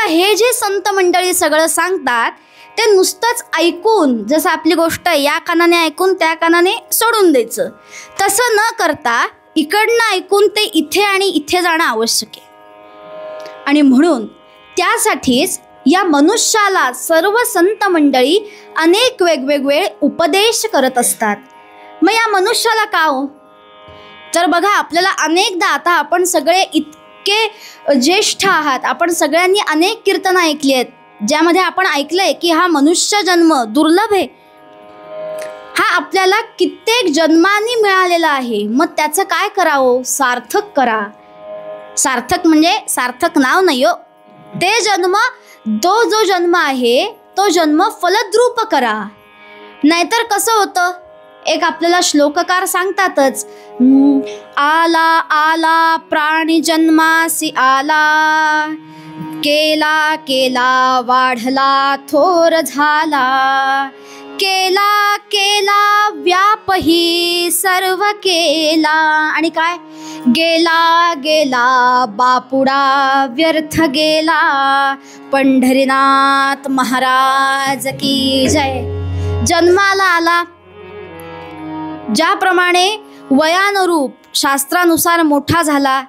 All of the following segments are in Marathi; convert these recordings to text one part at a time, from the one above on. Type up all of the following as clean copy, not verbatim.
आपल्याला हे जे संत मंडळी सगळं सांगतात ते नुसतंच ऐकून, जसं आपली गोष्ट या कानाने ऐकून त्या कानाने सोडून द्यायचं, तसं न करता इकडनं ऐकून ते इथे आणि इथे जाणं आवश्यक आहे. आणि म्हणून त्यासाठीच या मनुष्याला सर्व संत मंडळी अनेक वेगवेगळे उपदेश करत असतात. मग या मनुष्याला का हो? तर बघा, आपल्याला अनेकदा, आता आपण सगळे इतके ज्येष्ठ आहात, आपण सगळ्यांनी अनेक कीर्तनं ऐकली आहेत ज्यामध्ये आपण ऐकलंय की हा मनुष्य जन्म दुर्लभ आहे, हा आपल्याला कित्येक जन्मांनी मिळालेला आहे. मग त्याचं काय करावं? सार्थक करा. सार्थक म्हणजे सार्थक नाव नाही हो, ते जन्म, तो जो जन्म आहे तो जन्म फलद्रूप करा. नाहीतर कसं होतं, एक आपल्याला श्लोककार सांगतातच, आला आला प्राणी जन्मासी आला, केला केला वाढला थोर झाला, केला केला व्यापही सर्व केला. आणि काय? गेला गेला बापुडा व्यर्थ गेला, पंढरीनाथ महाराज की जय. जन्माला आला, ज्याप्रमाणे वयानुरूप शास्त्रानुसार मोठा झाला,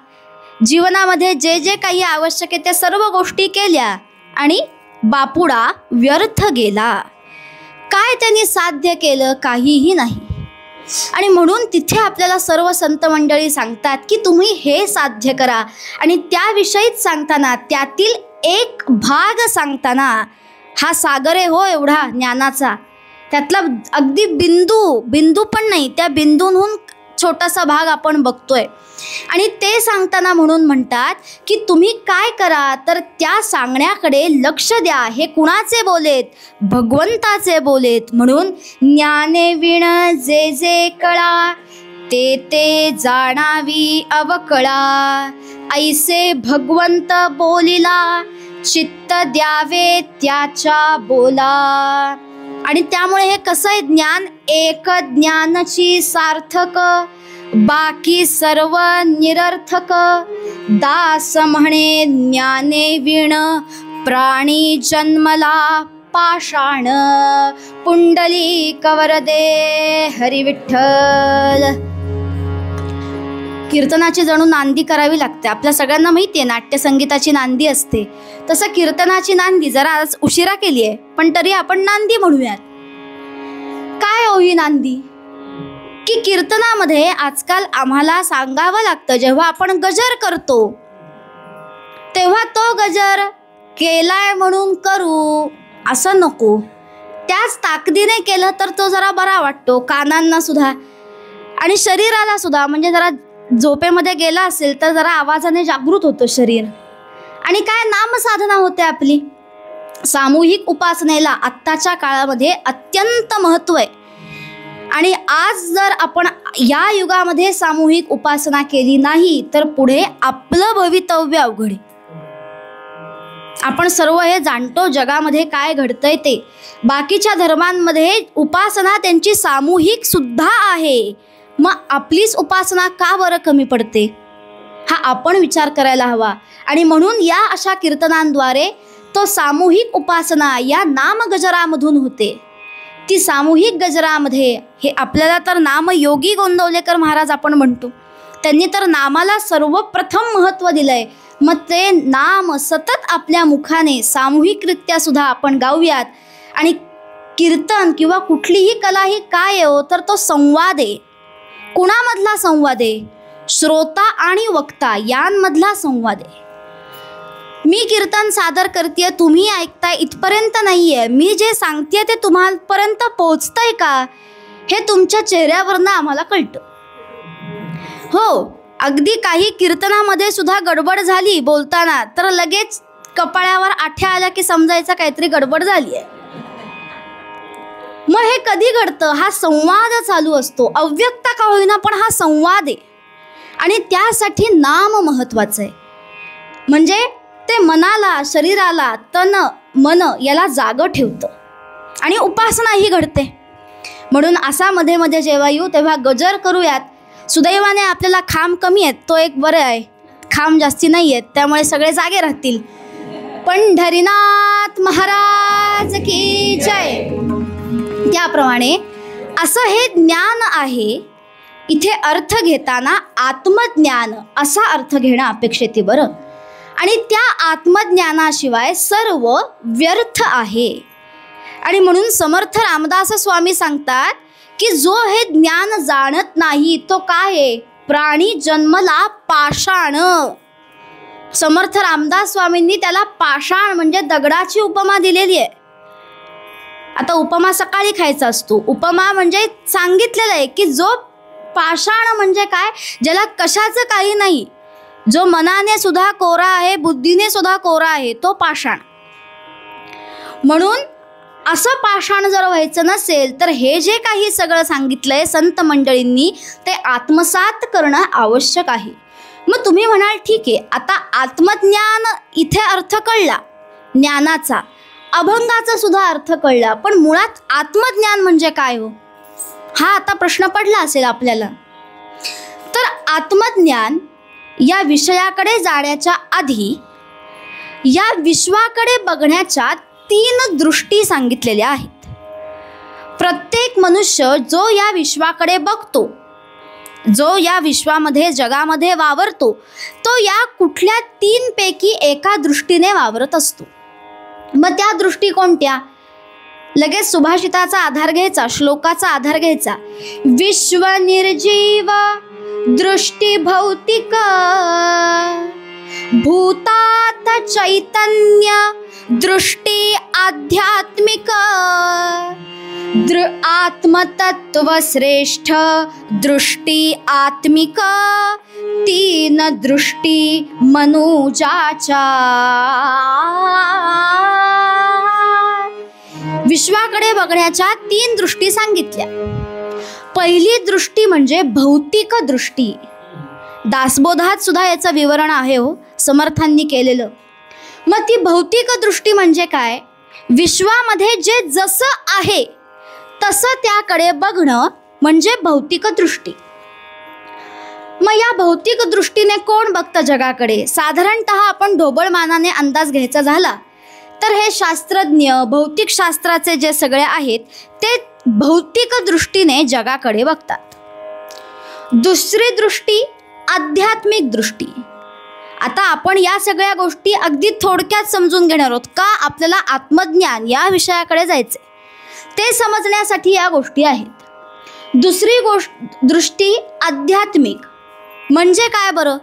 जीवनामध्ये जे जे काही आवश्यक आहे त्या सर्व गोष्टी केल्या आणि बापुडा व्यर्थ गेला. काय त्यांनी साध्य केलं? काहीही नाही. आणि म्हणून तिथे आपल्याला सर्व संत मंडळी सांगतात की तुम्ही हे साध्य करा. आणि त्याविषयीच सांगताना, त्यातील एक भाग सांगताना, हा सागर आहे हो एवढा ज्ञानाचा, त्यातला अगदी बिंदू पण नाही, त्या बिंदूंहून छोटासा भाग आपण बघतोय. आणि ते सांगताना म्हणून म्हणतात की तुम्ही काय करा, तर त्या सांगण्याकडे लक्ष द्या. हे कुणाचे बोलेत? भगवंताचे बोलेत. म्हणून ज्ञाने विण जे जे कळा, ते ते जाणावी अवकळा, ऐसे भगवंत बोलिला, चित्त द्यावे त्याच्या बोला. आणि त्यामुळे हे कसं आहे, ज्ञान एक ज्ञानची सार्थक, बाकी सर्व निरर्थक. दास म्हणे ज्ञाने विण, प्राणी जन्मला पाषाण, पुंडलिक वरदे हरी विठ्ठल. कीर्तनाची जणू नांदी करावी लागते. आपल्या सगळ्यांना माहिती आहे नाट्यसंगीताची नांदी असते, तसं कीर्तनाची नांदी जरा आज उशिरा केली आहे, पण तरी आपण नांदी म्हणूयात. काय होई नांदी? की कीर्तनामध्ये आजकाल आम्हाला सांगावं लागतं, जेव्हा आपण गजर करतो तेव्हा तो गजर केलाय म्हणून करू असं नको, त्याच ताकदीने केलं तर तो जरा बरा वाटतो कानांना सुद्धा आणि शरीराला सुद्धा. म्हणजे जरा झोपेमध्ये गेला असेल तर जरा आवाजाने जागृत होतं शरीर. आणि काय नामसाधना होते आपली. सामूहिक उपासनेला आत्ताच्या काळामध्ये अत्यंत महत्त्व आहे. आणि आज जर आपण या युगामध्ये सामूहिक उपासना केली नाही तर पुढे आपलं भवितव्य अवघड आहे. आपण सर्व हे जाणतो जगामध्ये काय घडतंय ते. बाकीच्या धर्मांमध्ये उपासना त्यांची सामूहिक सुद्धा आहे, मग आपलीच उपासना का बरं कमी पडते? हा आपण विचार करायला हवा. आणि म्हणून या अशा कीर्तनांद्वारे तो सामूहिक उपासना या नामगजरामधून होते. ती सामूहिक गजरामध्ये हे आपल्याला तर नाम योगी गोंदवलेकर महाराज आपण म्हणतो, त्यांनी तर नामाला सर्वप्रथम महत्त्व दिलंय. मग ते नाम सतत आपल्या मुखाने सामूहिकरित्या सुद्धा आपण गाऊयात. आणि कीर्तन किंवा कुठलीही कला ही काय हो, तर तो संवाद आहे. कुणामधला संवाद आहे? श्रोता आणि वक्ता यांमधला संवाद आहे. मी कीर्तन सादर करते, तुम्ही ऐकताय इथपर्यंत नाही आहे. मी जे सांगते ते तुम्हापर्यंत पोचतंय का हे तुमच्या चेहऱ्यावरनं आम्हाला कळतं. हो, अगदी काही कीर्तनामध्ये सुद्धा गडबड झाली बोलताना तर लगेच कपाळावर आठ्या आल्या की समजायचं काहीतरी गडबड झाली आहे. मग हे कधी घडतं? हा संवाद चालू असतो, अव्यक्त का होईना पण हा संवाद आहे. आणि त्यासाठी नाम महत्त्वाचं आहे. म्हणजे ते मनाला, शरीराला, तन मन याला जागं ठेवतं आणि उपासनाही घडते. म्हणून असा मध्ये मध्ये जेव्हा येऊ तेव्हा गजर करूयात. सुदैवाने आपल्याला खांब कमी आहेत, तो एक बरं आहे. खांब जास्ती नाही आहेत त्यामुळे सगळे जागे राहतील. पंढरीनाथ महाराज की जय. त्याप्रमाणे असं हे ज्ञान आहे. इथे अर्थ घेताना आत्मज्ञान असा अर्थ घेणं अपेक्षित आहे बरं. आणि त्या आत्मज्ञानाशिवाय सर्व व्यर्थ आहे. आणि म्हणून समर्थ रामदास स्वामी सांगतात की जो हे ज्ञान जाणत नाही तो काय आहे? प्राणी जन्मला पाषाण. समर्थ रामदास स्वामींनी त्याला पाषाण म्हणजे दगडाची उपमा दिलेली आहे. आता उपमा सकाळी खायचा असतो. उपमा म्हणजे सांगितलेलं आहे की जो पाषाण म्हणजे काय? ज्याला कशाचं काही नाही, जो मनाने सुद्धा कोरा आहे, बुद्धीने सुद्धा कोरा आहे, तो पाषाण. म्हणून असं पाषाण जर व्हायचं नसेल तर हे जे काही सगळं सांगितलंय संत मंडळींनी ते आत्मसात करणं आवश्यक आहे. मग तुम्ही म्हणाल ठीक आहे, आता आत्मज्ञान इथे अर्थ कळला, ज्ञानाचा, अभंगाचा सुद्धा अर्थ कळला, पण मुळात आत्मज्ञान म्हणजे काय हो, हा आता प्रश्न पडला असेल आपल्याला. तर आत्मज्ञान या विषयाकडे जाण्याच्या आधी या विश्वाकडे बघण्याच्या 3 दृष्टी सांगितलेल्या आहेत. प्रत्येक मनुष्य जो या विश्वाकडे बघतो, जो या विश्वामध्ये जगामध्ये वावरतो, तो या कुठल्या 3 पैकी एका दृष्टीने वावरत असतो. मग त्या दृष्टी कोणत्या? लगेच सुभाषिताचा आधार घ्यायचा, श्लोकाचा आधार घ्यायचा. विश्व निर्जीव दृष्टी भौतिक, भूतात चैतन्य दृष्टी आध्यात्मिक, आत्मतत्व श्रेष्ठ दृष्टी आत्मिक, 3 दृष्टी मनुजाच्या. विश्वाकडे बघण्याच्या 3 दृष्टी सांगितल्या. पहिली दृष्टी म्हणजे भौतिक दृष्टी. दासबोधात सुद्धा याचं विवरण आहे हो, समर्थांनी केलेलं. मग ती भौतिक दृष्टी म्हणजे काय? विश्वामध्ये जे जसं आहे तसं त्याकडे बघणं म्हणजे भौतिक दृष्टी. मग या भौतिक दृष्टीने कोण बघतं जगाकडे? साधारणतः आपण ढोबळमानाने अंदाज घ्यायचा झाला तर हे शास्त्रज्ञ, भौतिक शास्त्राचे जे सगळे आहेत ते भौतिक दृष्टीने जगाकडे बघतात. दुसरी दृष्टी आध्यात्मिक दृष्टी. आता आपण या सगळ्या गोष्टी अगदी थोडक्यात समजून घेणार आहोत का? आपल्याला आत्मज्ञान या विषयाकडे जायचे, ते समजण्यासाठी या गोष्टी आहेत. दुसरी दृष्टी आध्यात्मिक म्हणजे काय बरं?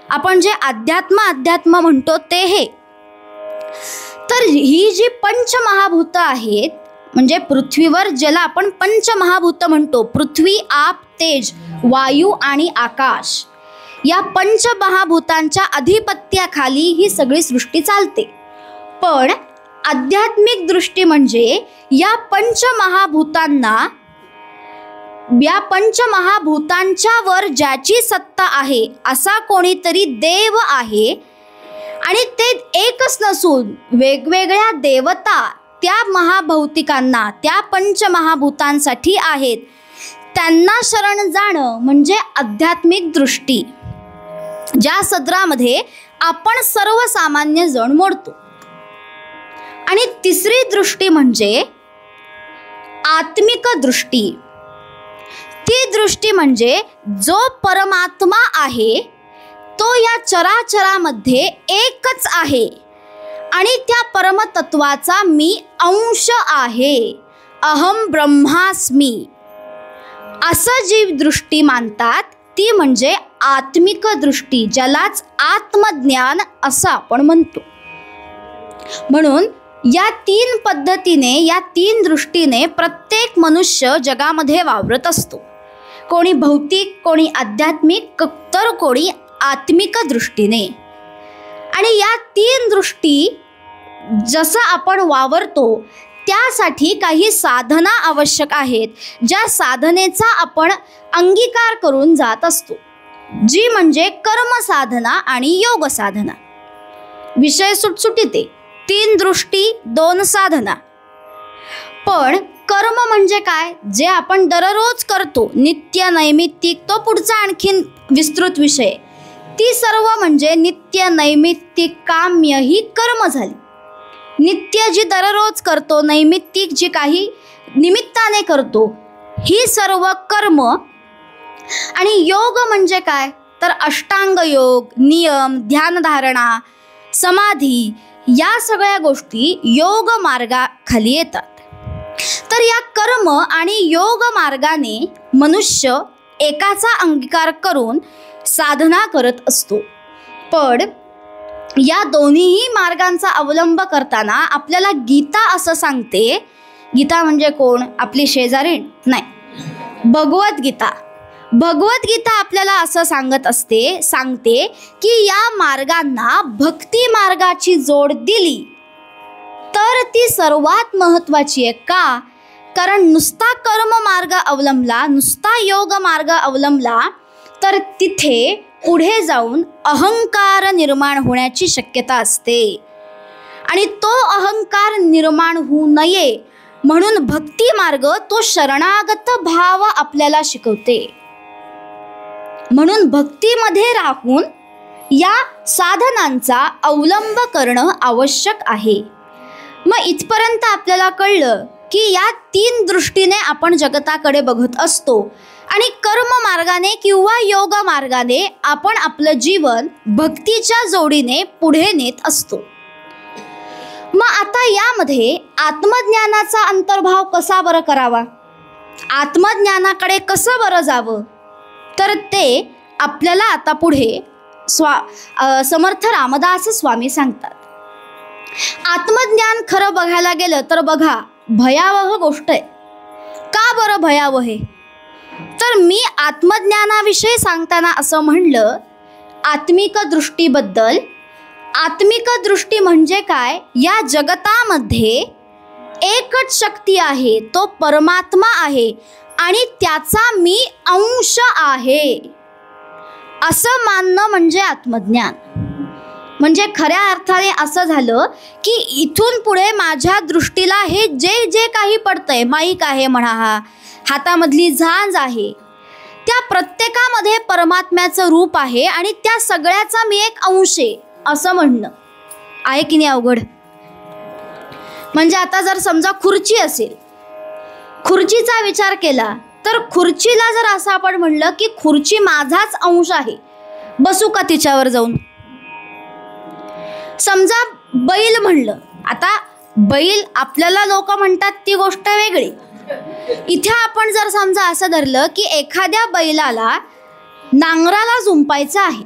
आपण जे अध्यात्म म्हणतो ते हे. तर ही जी पंचमहाभूत आहेत, म्हणजे पृथ्वीवर ज्याला आपण पंचमहाभूत म्हणतो, पृथ्वी, आप, तेज, वायू आणि आकाश, या पंचमहाभूतांच्या अधिपत्याखाली ही सगळी सृष्टी चालते. पण आध्यात्मिक दृष्टी म्हणजे या पंचमहाभूतांच्या वर ज्याची सत्ता आहे असा कोणीतरी देव आहे आणि ते एकच नसून वेगवेगळ्या देवता त्या महाभौतिकांना, त्या पंचमहाभूतांसाठी आहेत, त्यांना शरण जाणं म्हणजे आध्यात्मिक दृष्टी, ज्या सदरामध्ये आपण सर्वसामान्य जण मोडतो. आणि तिसरी दृष्टी म्हणजे आत्मिक दृष्टी. ती दृष्टी म्हणजे जो परमात्मा आहे तो या चराचरामध्ये एकच आहे आणि त्या परमतत्वाचा मी अंश आहे, अहम ब्रह्मास्मी, असं जी दृष्टी मानतात ती म्हणजे आत्मिक दृष्टी, ज्यालाच आत्मज्ञान असं आपण म्हणतो. म्हणून या 3 पद्धतीने, या 3 दृष्टीने प्रत्येक मनुष्य जगामध्ये वावरत असतो. कोणी भौतिक, कोणी आध्यात्मिक, तर कोणी आत्मिक दृष्टीने. आणि या 3 दृष्टी जसं आपण वावरतो त्यासाठी काही साधना आवश्यक आहेत, ज्या साधनेचा आपण अंगीकार करून जात असतो, जी म्हणजे कर्म साधना आणि योग साधना. विषय सुटसुटीत आहे, 3 दृष्टी 2 साधना. पण कर्म म्हणजे काय? जे आपण दररोज करतो, नित्य नैमित्तिक, तो पुढचा आणखीन विस्तृत विषय. ती सर्व म्हणजे नित्य नैमित्तिक काम्य ही कर्म झाली. नित्य जी दररोज करतो, नैमित्तिक जी काही निमित्ताने करतो, ही सर्व कर्म. आणि योग म्हणजे काय तर अष्टांग योग, नियम, ध्यानधारणा, समाधी या सगळ्या गोष्टी योग मार्गाखाली येतात. तर या कर्म आणि योग मार्गाने मनुष्य एकाचा अंगीकार करून साधना करत असतो. पण या दोन्हीही मार्गांचा अवलंब करताना आपल्याला गीता असं सांगते, गीता म्हणजे कोण? आपली शेजारीण नाही, भगवद्गीता. भगवद्गीता आपल्याला असं सांगते की या मार्गांना भक्ती मार्गाची जोड दिली तर ती सर्वात महत्त्वाची आहे. का? कारण नुसता कर्म मार्ग अवलंबला, नुसता योग मार्ग अवलंबला तर तिथे पुढे जाऊन अहंकार निर्माण होण्याची शक्यता असते. आणि तो अहंकार निर्माण होऊ नये म्हणून भक्ती मार्ग तो शरणागत भाव आपल्याला शिकवते. म्हणून भक्तीमध्ये राहून या साधनांचा अवलंब करणं आवश्यक आहे. मग इथपर्यंत आपल्याला कळलं की या 3 दृष्टीने आपण जगताकडे बघत असतो आणि कर्म मार्गाने किंवा योग मार्गाने आपण आपलं जीवन भक्तीच्या जोडीने पुढे नेत असतो. मग आता यामध्ये आत्मज्ञानाचा अंतर्भाव कसा बरं करावा, आत्मज्ञानाकडे कसं बरं जावं, तर ते आपल्याला आता पुढे समर्थ रामदास स्वामी सांगतात. आत्मज्ञान खरं बघायला गेलं तर बघा भयावह गोष्ट आहे. का बरं भयावह आहे? तर मी आत्मज्ञानाविषयी सांगताना असं म्हणलं आत्मिक दृष्टीबद्दल. आत्मिक दृष्टी म्हणजे काय? या जगतामध्ये एकच शक्ती आहे, तो परमात्मा आहे आणि त्याचा मी अंश आहे असं मानणं म्हणजे आत्मज्ञान. म्हणजे खऱ्या अर्थाने असं झालं की इथून पुढे माझ्या दृष्टीला हे जे जे काही पडतंय, माईक आहे म्हणा, हातामधली झांज आहे, त्या प्रत्येकामध्ये परमात्म्याचं रूप आहे आणि त्या सगळ्याचा मी एक अंश आहे असं म्हणणं आहे की नाही अवघड? म्हणजे आता जर समजा खुर्ची असेल, खुर्चीचा विचार केला तर खुर्चीला जर असं आपण म्हणलं की खुर्ची माझाच अंश आहे, बसू का तिच्यावर जाऊन? समजा बैल म्हणलं, आता बैल आपल्याला लोक म्हणतात ती गोष्ट वेगळी. इथे आपण जर समजा असं धरलं की एखाद्या बैलाला नांगराला जुंपायचं आहे,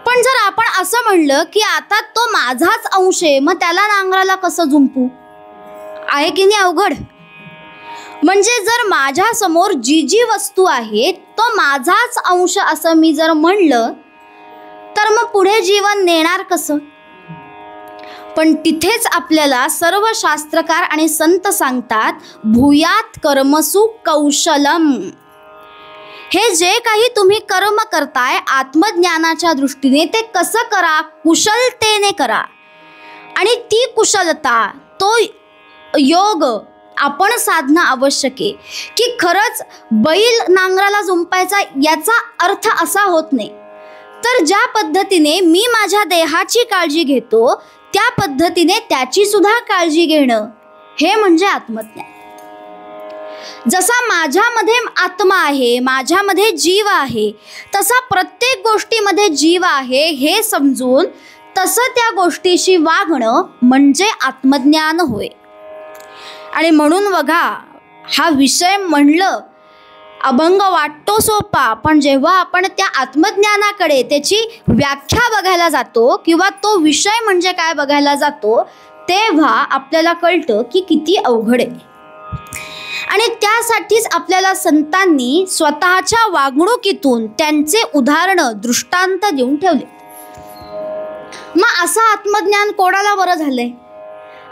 पण जर आपण असं म्हणलं की आता तो माझाच अंश आहे, मग त्याला नांगराला कसं जुंपू? आहे की नाही अवघड? म्हणजे जर माझ्या समोर जी जी वस्तू आहे तो माझाच अंश असं मी जर म्हणलं तर मग पुढे जीवन नेणार कसं? पण तिथेच आपल्याला सर्व शास्त्रकार आणि संत सांगतात भूयात कर्मसु कौशलम. हे जे काही तुम्ही कर्म करताय आत्मज्ञानाच्या दृष्टीने ते कसं करा? कुशलतेने करा. आणि ती कुशलता, तो योग आपण साधणं आवश्यक आहे. की खरंच बैल नांगराला जुंपायचा याचा अर्थ असा होत नाही, तर ज्या पद्धतीने मी माझ्या देहाची काळजी घेतो त्या पद्धतीने त्याची सुद्धा काळजी घेणं हे म्हणजे आत्मज्ञान. जसा माझ्यामध्ये आत्मा आहे, माझ्यामध्ये जीव आहे, तसा प्रत्येक गोष्टीमध्ये जीव आहे हे समजून तसं त्या गोष्टीशी वागणं म्हणजे आत्मज्ञान होय. आणि म्हणून बघा हा विषय म्हणलं अभंग वाटतो सोपा, पण जेव्हा आपण त्या आत्मज्ञानाकडे त्याची व्याख्या बघायला जातो किंवा तो विषय म्हणजे काय बघायला जातो तेव्हा आपल्याला कळतं की किती अवघड आहे. आणि त्यासाठीच आपल्याला संतांनी स्वतःच्या वागणुकीतून त्यांचे उदाहरणं दृष्टांत देऊन ठेवले. मग असं आत्मज्ञान कोणाला बरं झालंय?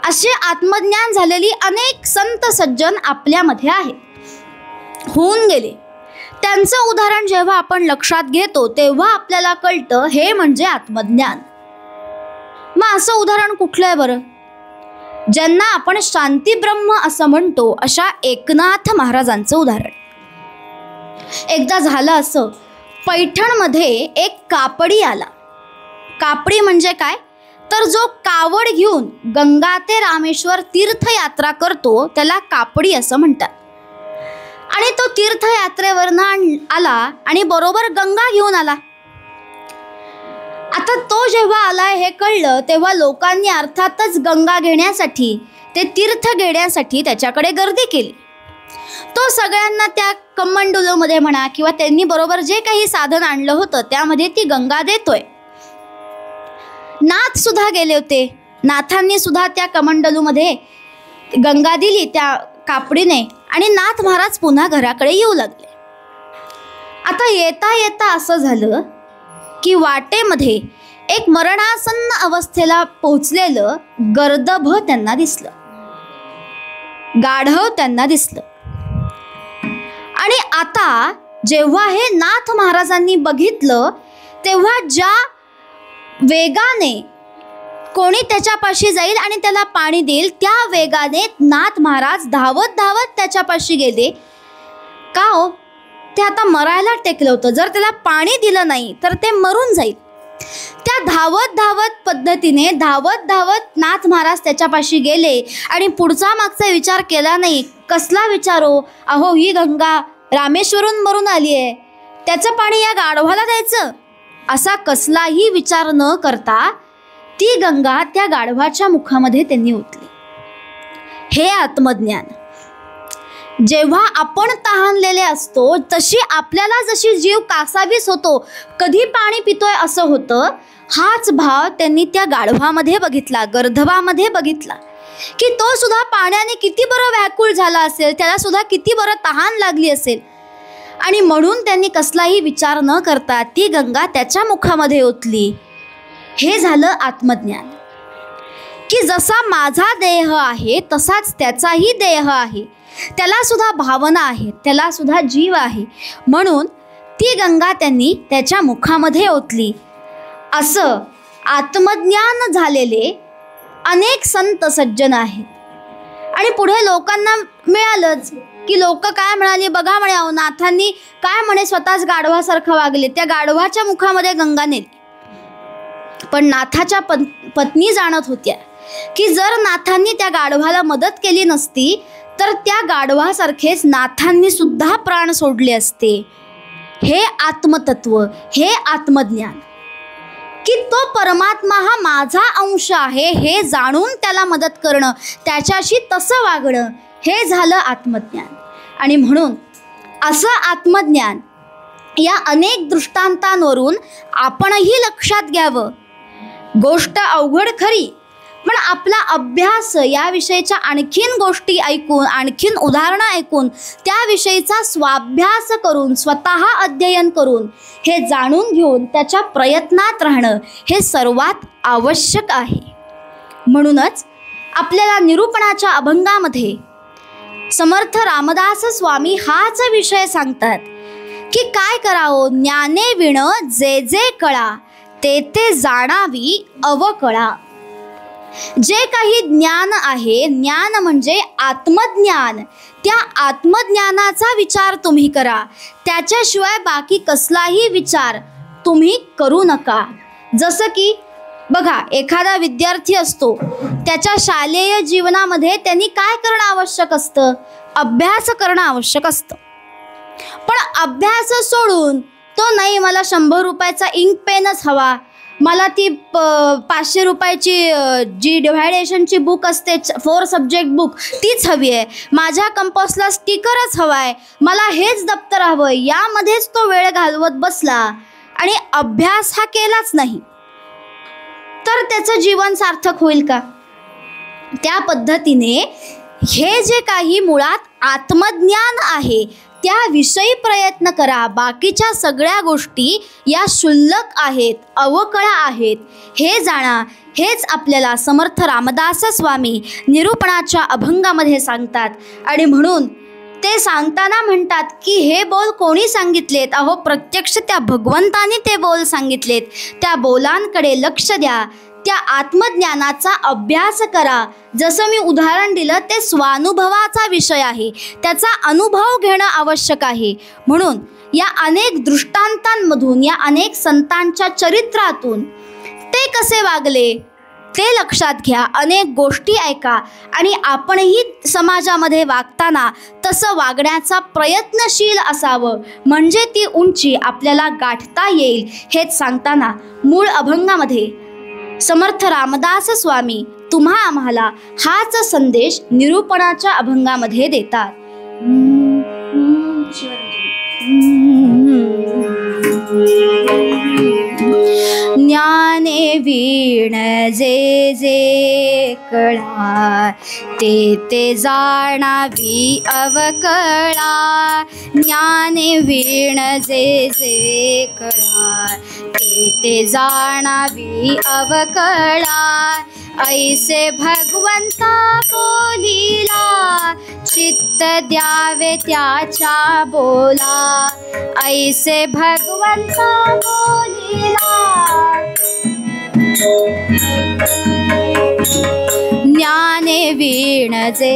असे आत्मज्ञान झालेली अनेक संत सज्जन आपल्यामध्ये आहेत, होऊन गेले. त्यांचं उदाहरण जेव्हा आपण लक्षात घेतो तेव्हा आपल्याला कळतं हे म्हणजे आत्मज्ञान. मग असं उदाहरण कुठलं आहे बरं? ज्यांना आपण शांतीब्रह्म असं म्हणतो अशा एकनाथ महाराजांचं उदाहरण. एकदा झालं असं, पैठणमध्ये एक कापडी आला. कापडी म्हणजे काय तर जो कावड घेऊन गंगा ते रामेश्वर तीर्थयात्रा करतो त्याला कापडी असं म्हणतात. आणि तो तीर्थयात्रेवरनं आला आणि बरोबर गंगा घेऊन आला. आता तो जेव्हा आला हे कळलं तेव्हा लोकांनी अर्थातच गंगा घेण्यासाठी, ते तीर्थ घेण्यासाठी त्याच्याकडे गर्दी केली. तो सगळ्यांना त्या कमंडलूमध्ये म्हणा किंवा त्यांनी बरोबर जे काही साधन आणलं होतं त्यामध्ये ती गंगा देतोय. नाथ सुद्धा गेले होते. नाथांनी सुद्धा त्या कमंडलूमध्ये गंगा दिली त्या कापडीने आणि नाथ महाराज पुन्हा घराकडे येऊ लागले. आता येता येता असं झालं की वाटेमध्ये एक मरणासन्न अवस्थेला पोहोचलेलं गर्दभ त्यांना दिसलं, गाढव त्यांना दिसलं. आणि आता जेव्हा हे नाथ महाराजांनी बघितलं तेव्हा ज्या वेगाने कोणी त्याच्यापाशी जाईल आणि त्याला पाणी देईल त्या वेगाने नाथ महाराज धावत धावत त्याच्यापाशी गेले. का हो, ते आता मरायला टेकलं होतं. जर त्याला पाणी दिलं नाही तर ते मरून जाईल. त्या धावत धावत पद्धतीने धावत धावत नाथ महाराज त्याच्यापाशी गेले आणि पुढचा मागचा विचार केला नाही. कसला विचारो, अहो ही गंगा रामेश्वरून मरून आली आहे, त्याचं पाणी या गाढवाला द्यायचं, असा कसलाही विचार न करता ती गंगा त्या गाढवाच्या मुखामध्ये त्यांनी ओतली. हे आत्मज्ञान. जेव्हा आपण तहानलेले असतो तशी आपल्याला जशी जीव कासावीस होतो, कधी पाणी पितोय असं होतं, हाच भाव त्यांनी त्या गाढवामध्ये बघितला, गर्दभामध्ये बघितला की तो सुद्धा पाण्याने किती बरं व्याकुळ झाला असेल, त्याला सुद्धा किती बरं तहान लागली असेल. आणि म्हणून त्यांनी कसलाही विचार न करता ती गंगा त्याच्या मुखामध्ये ओतली. हे झालं आत्मज्ञान. की जसा माझा देह आहे तसाच त्याचाही देह आहे, त्याला सुद्धा भावना आहे, त्याला सुद्धा जीव आहे, म्हणून ती गंगा त्यांनी त्याच्या मुखामध्ये ओतली. असं आत्मज्ञान झालेले अनेक संत सज्जन आहेत. आणि पुढे लोकांना मिळालंच की लोक काय म्हणाली, बघा म्हणे अहो नाथांनी काय म्हणे स्वतःच गाढवासारखं वागले, त्या गाढवाच्या मुखामध्ये गंगा नेली. पण नाथाच्या पत्नी जाणत होत्या की जर नाथांनी त्या गाढवाला मदत केली नसती तर त्या गाढवासारखेच नाथांनी सुद्धा प्राण सोडले असते. हे आत्मतत्व, हे आत्मज्ञान की तो परमात्मा हा माझा अंश आहे हे जाणून त्याला मदत करणं, त्याच्याशी तसं वागणं, हे झालं आत्मज्ञान. आणि म्हणून असं आत्मज्ञान या अनेक दृष्टांतांवरून आपणही लक्षात घ्यावं. गोष्ट अवघड खरी, पण आपला अभ्यास याविषयीच्या आणखीन गोष्टी ऐकून, आणखीन उदाहरणं ऐकून, त्याविषयीचा स्वाभ्यास करून, स्वतः अध्ययन करून, हे जाणून घेऊन त्याच्या प्रयत्नात राहणं हे सर्वात आवश्यक आहे. म्हणूनच आपल्याला निरूपणाच्या अभंगामध्ये समर्थ रामदास स्वामी हाच विषय सांगतात की काय करावं, ज्ञाने विण जे जे कळा ते ते जाणावी अवकळा. जे काही ज्ञान आहे, ज्ञान म्हणजे आत्मज्ञान, त्या आत्मज्ञानाचा विचार तुम्ही करा, त्याच्याशिवाय बाकी कसलाही विचार तुम्ही करू नका. जसं की बघा, एखादा विद्यार्थी असतो, त्याच्या शालेय जीवनामध्ये त्यांनी काय करणं आवश्यक असतं, अभ्यास करणं आवश्यक असतं. पण अभ्यास सोडून तो नाही मला 100 रुपयाचा इंक पेनच हवा, मला ती 500 रुपयाची जी डिव्हायडेशनची बुक असते 4 सब्जेक्ट बुक तीच हवी आहे, माझ्या कंपासला स्टिकरच हवा आहे, मला हेच दप्तर हवं, यामध्येच तो वेळ घालवत बसला आणि अभ्यास हा केलाच नाही तर त्याचं जीवन सार्थक होईल का? त्या पद्धतीने हे जे काही मुळात आत्मज्ञान आहे त्याविषयी प्रयत्न करा. बाकीच्या सगळ्या गोष्टी या क्षुल्लक आहेत, अवकळा आहेत, हे जाणा. हेच आपल्याला समर्थ रामदास स्वामी निरूपणाच्या अभंगामध्ये सांगतात. आणि म्हणून ते सांगताना म्हणतात की हे बोल कोणी सांगितलेत, अहो प्रत्यक्ष त्या भगवंतानी ते बोल सांगितलेत. त्या बोलांकडे लक्ष द्या, त्या आत्मज्ञानाचा अभ्यास करा. जसं मी उदाहरण दिलं ते स्वानुभवाचा विषय आहे, त्याचा अनुभव घेणं आवश्यक आहे. म्हणून या अनेक दृष्टांतांमधून, या अनेक संतांच्या चरित्रातून ते कसे वागले, ते लक्षात घ्या, अनेक गोष्टी ऐका आणि आपणही समाजामध्ये वागताना तसं वागण्याचा प्रयत्नशील असावं, म्हणजे ती उंची आपल्याला गाठता येईल. हेच सांगताना मूळ अभंगामध्ये समर्थ रामदास स्वामी तुम्हा आम्हाला हाच संदेश निरूपणाच्या अभंगामध्ये देतात. ज्ञाने वीण जे जे कळा ते ते जाणावी अवकळा. ज्ञाने वीण जे जे कळा ते ते जाणावी अवकळा. ऐसे भगवंता बोलिला चित्त द्यावे त्याच्या बोला. ऐसे भगवंता बोलिला ज्ञाने वीण जे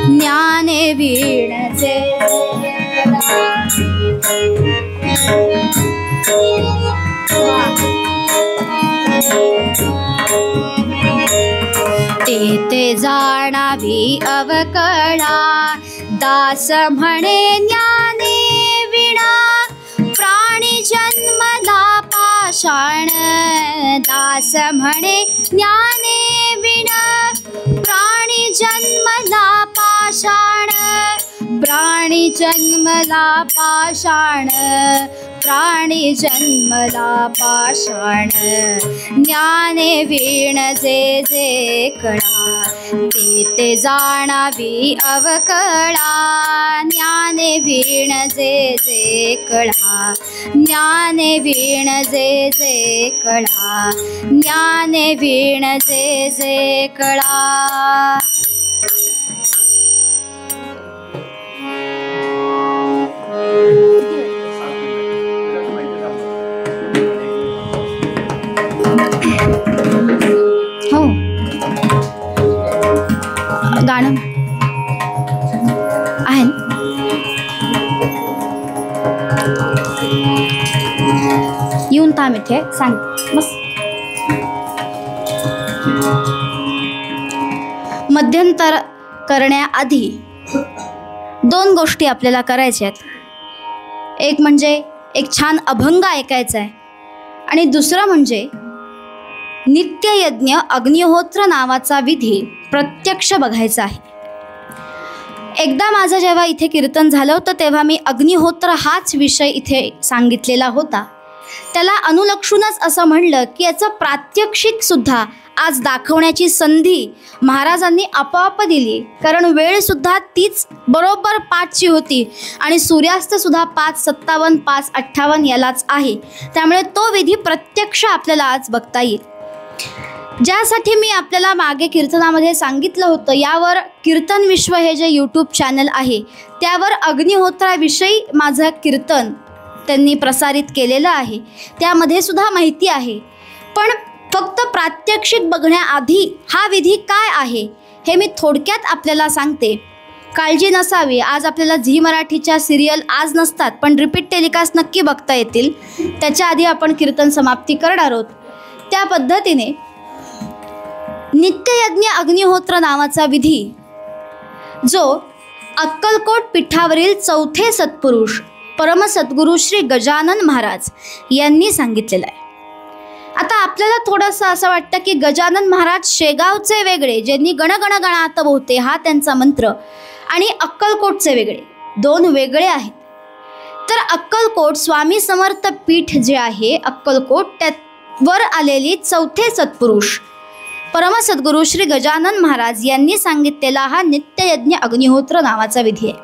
ज्ञाने वीण जे ते ते जाणावी अवकळा. दास म्हणे ज्ञाने विणा प्राणी जन्मला पाषाण. दास म्हणे ज्ञाने विणा प्राणी जन्मला पाषाण. प्राणी जन्मला पाषाण. प्राणी जन्मला पाषाण. ज्ञाने वीण जे जे कळा ते ते जाणावी अवकळा. ज्ञाने वीण जे जे कळा. ज्ञाने वीण जे जे कळा. ज्ञाने वीण जे जे कळा. हो गाणं आहे येऊन थांब इथे सांग बस. मध्यंतर करण्याआधी दोन गोष्टी आपल्याला करायच्या आहेत. एक म्हणजे एक छान अभंग ऐकायचा आहे आणि दुसरं म्हणजे नित्ययज्ञ अग्निहोत्र नावाचा विधी प्रत्यक्ष बघायचा आहे. एकदा माझं जेव्हा इथे कीर्तन झालं होतं तेव्हा मी अग्निहोत्र हाच विषय इथे सांगितलेला होता. त्याला अनुलक्षूनच असं म्हणलं की याचं प्रात्यक्षिकसुद्धा आज दाखवण्याची संधी महाराजांनी आपोआप दिली. कारण वेळसुद्धा तीच बरोबर 5ची होती आणि सूर्यास्तसुद्धा 5:57 5:58 यालाच आहे. त्यामुळे तो विधी प्रत्यक्ष आपल्याला आज बघता येईल. ज्यासाठी मी आपल्याला मागे कीर्तनामध्ये सांगितलं होतं, यावर कीर्तन विश्व हे जे यूट्यूब चॅनल आहे त्यावर अग्निहोत्राविषयी माझं कीर्तन त्यांनी प्रसारित केलेलं आहे. त्यामध्ये सुद्धा माहिती आहे. पण फक्त प्रात्यक्षिक बघण्याआधी हा विधी काय आहे हे मी थोडक्यात आपल्याला सांगते. काळजी नसावी. आज आपल्याला झी मराठीच्या सिरियल आज नसतात पण रिपीट टेलिकास्ट नक्की बघता येतील. त्याच्या आधी आपण कीर्तन समाप्ती करणार आहोत. त्या पद्धतीने नित्ययज्ञ अग्निहोत्र नावाचा विधी जो अक्कलकोट पीठावरील चौथे सत्पुरुष परमसद्गुरू श्री गजानन महाराज यांनी सांगितलेलं आहे. आता आपल्याला थोडंसं असं वाटतं की गजानन महाराज शेगावचे वेगळे, ज्यांनी गणगण गणात बोलते हा त्यांचा मंत्र, आणि अक्कलकोटचे वेगळे, दोन वेगळे आहेत. तर अक्कलकोट स्वामी समर्थ पीठ जे आहे अक्कलकोट, त्यावर आलेली चौथे सत्पुरुष परमसद्गुरू श्री गजानन महाराज यांनी सांगितलेला हा नित्ययज्ञ अग्निहोत्र नावाचा विधी आहे.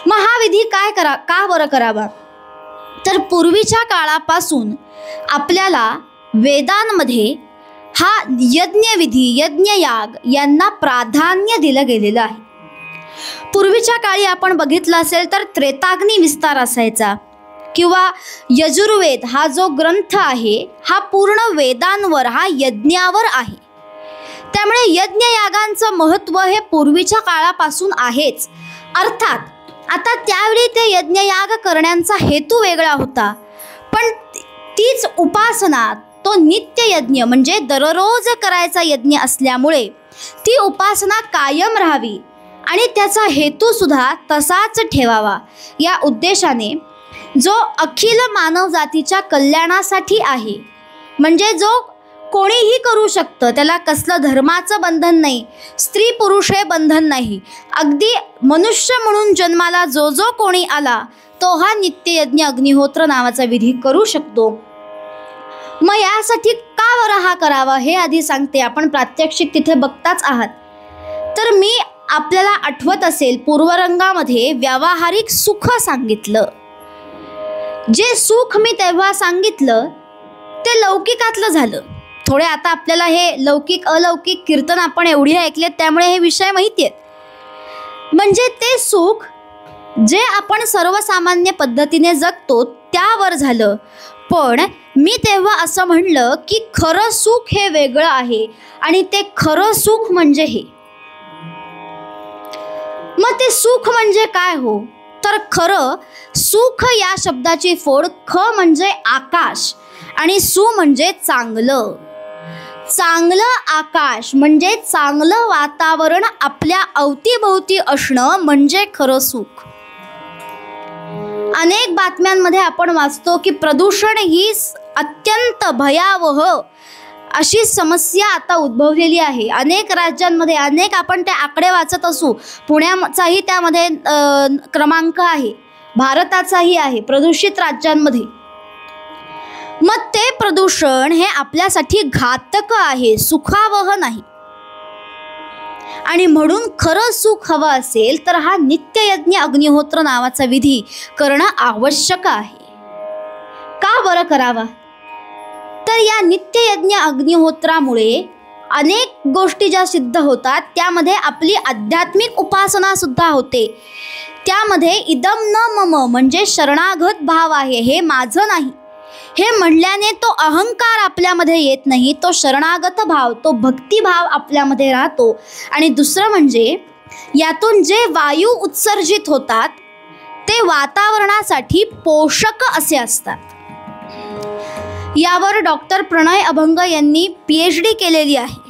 मग हा विधी का बरं करावा? तर पूर्वीच्या काळापासून आपल्याला वेदांमध्ये हा यज्ञविधी यज्ञयाग यांना प्राधान्य दिलं गेलेलं आहे. पूर्वीच्या काळी आपण बघितलं असेल तर त्रेताग्नी विस्तार असायचा किंवा यजुर्वेद हा जो ग्रंथ आहे हा पूर्ण वेदांवर, हा यज्ञावर आहे. त्यामुळे यज्ञयागांचं महत्त्व हे पूर्वीच्या काळापासून आहेच. अर्थात आता त्यावेळी ते यज्ञयाग करण्याचा हेतू वेगळा होता, पण तीच उपासना, तो नित्य यज्ञ म्हणजे दररोज करायचा यज्ञ असल्यामुळे ती उपासना कायम राहावी आणि त्याचा हेतू सुद्धा तसाच ठेवावा, या उद्देशाने जो अखिल मानव जातीच्या कल्याणासाठी आहे, म्हणजे जो कोणीही करू शकतं, त्याला कसलं धर्माचं बंधन नाही, स्त्री पुरुष हे बंधन नाही, अगदी मनुष्य म्हणून जन्माला जो जो कोणी आला तो हा नित्ययज्ञ अग्निहोत्र नावाचा विधी करू शकतो. मग यासाठी का बरं हा करावा हे आधी सांगते. आपण प्रात्यक्षिक तिथे बघताच आहात. तर मी आपल्याला आठवत असेल पूर्वरंगामध्ये व्यावहारिक सुख सांगितलं. जे सुख मी तेव्हा सांगितलं ते लौकिकातलं झालं. थोडे आता आपल्याला हे लौकिक अलौकिक कीर्तन आपण एवढे ऐकलेत त्यामुळे हे विषय माहिती आहेत. म्हणजे ते सुख जे आपण सर्वसामान्य पद्धतीने जगतो त्यावर झालं. पण मी तेव्हा असं म्हणलं की खरं सुख हे वेगळं आहे आणि ते खरं सुख म्हणजे हे. मग ते सुख म्हणजे काय हो? तर खरं सुख या शब्दाची फोड ख म्हणजे आकाश आणि सु म्हणजे चांगलं. चांगलं आकाश म्हणजे चांगलं वातावरण आपल्या अवतीभोवती असणं म्हणजे खरं सुख. अनेक बातम्यांमध्ये आपण वाचतो की प्रदूषण ही अत्यंत भयावह अशी समस्या आता उद्भवलेली आहे. अनेक राज्यांमध्ये अनेक आपण ते आकडे वाचत असू, पुण्याचाही त्यामध्ये क्रमांक आहे, भारताचाही आहे प्रदूषित राज्यांमध्ये. मग ते प्रदूषण हे आपल्यासाठी घातक आहे, सुखावह नाही. आणि म्हणून खरं सुख हवं असेल तर हा नित्ययज्ञ अग्निहोत्र नावाचा विधी करणं आवश्यक आहे. का बरं करावा? तर या नित्ययज्ञ अग्निहोत्रामुळे अनेक गोष्टी ज्या सिद्ध होतात त्यामध्ये आपली आध्यात्मिक उपासना सुद्धा होते. त्यामध्ये इदम न मम म्हणजे शरणागत भाव आहे, हे माझं नाही हे म्हणल्याने तो अहंकार आपल्यामध्ये येत नाही, तो शरणागत भाव, तो भक्तिभाव आपल्यामध्ये राहतो. आणि दुसरं म्हणजे यातून जे वायू उत्सर्जित होतात ते वातावरणासाठी पोषक असे असतात. यावर डॉक्टर प्रणय अभंग यांनी PhD केलेली आहे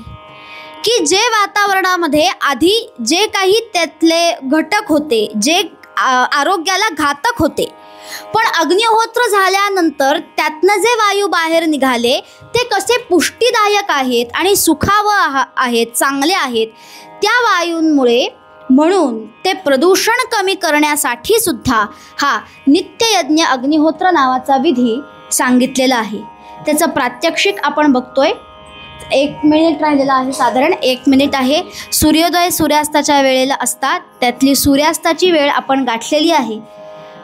की जे वातावरणामध्ये आधी जे काही त्यातले घटक होते जे आरोग्याला घातक होते, पण अग्निहोत्र झाल्यानंतर त्यातनं जे वायू बाहेर निघाले ते कसे पुष्टीदायक आहेत आणि सुखावह आहेत, चांगले आहेत, त्या वायूंमुळे म्हणून ते प्रदूषण कमी करण्यासाठी सुद्धा हा नित्ययज्ञ अग्निहोत्र नावाचा विधी सांगितलेला आहे. त्याचं प्रात्यक्षिक आपण बघतोय. 1 मिनिट राहिलेला आहे, साधारण 1 मिनिट आहे. सूर्योदय सूर्यास्ताच्या वेळेला असतात, त्यातली सूर्यास्ताची वेळ आपण गाठलेली आहे.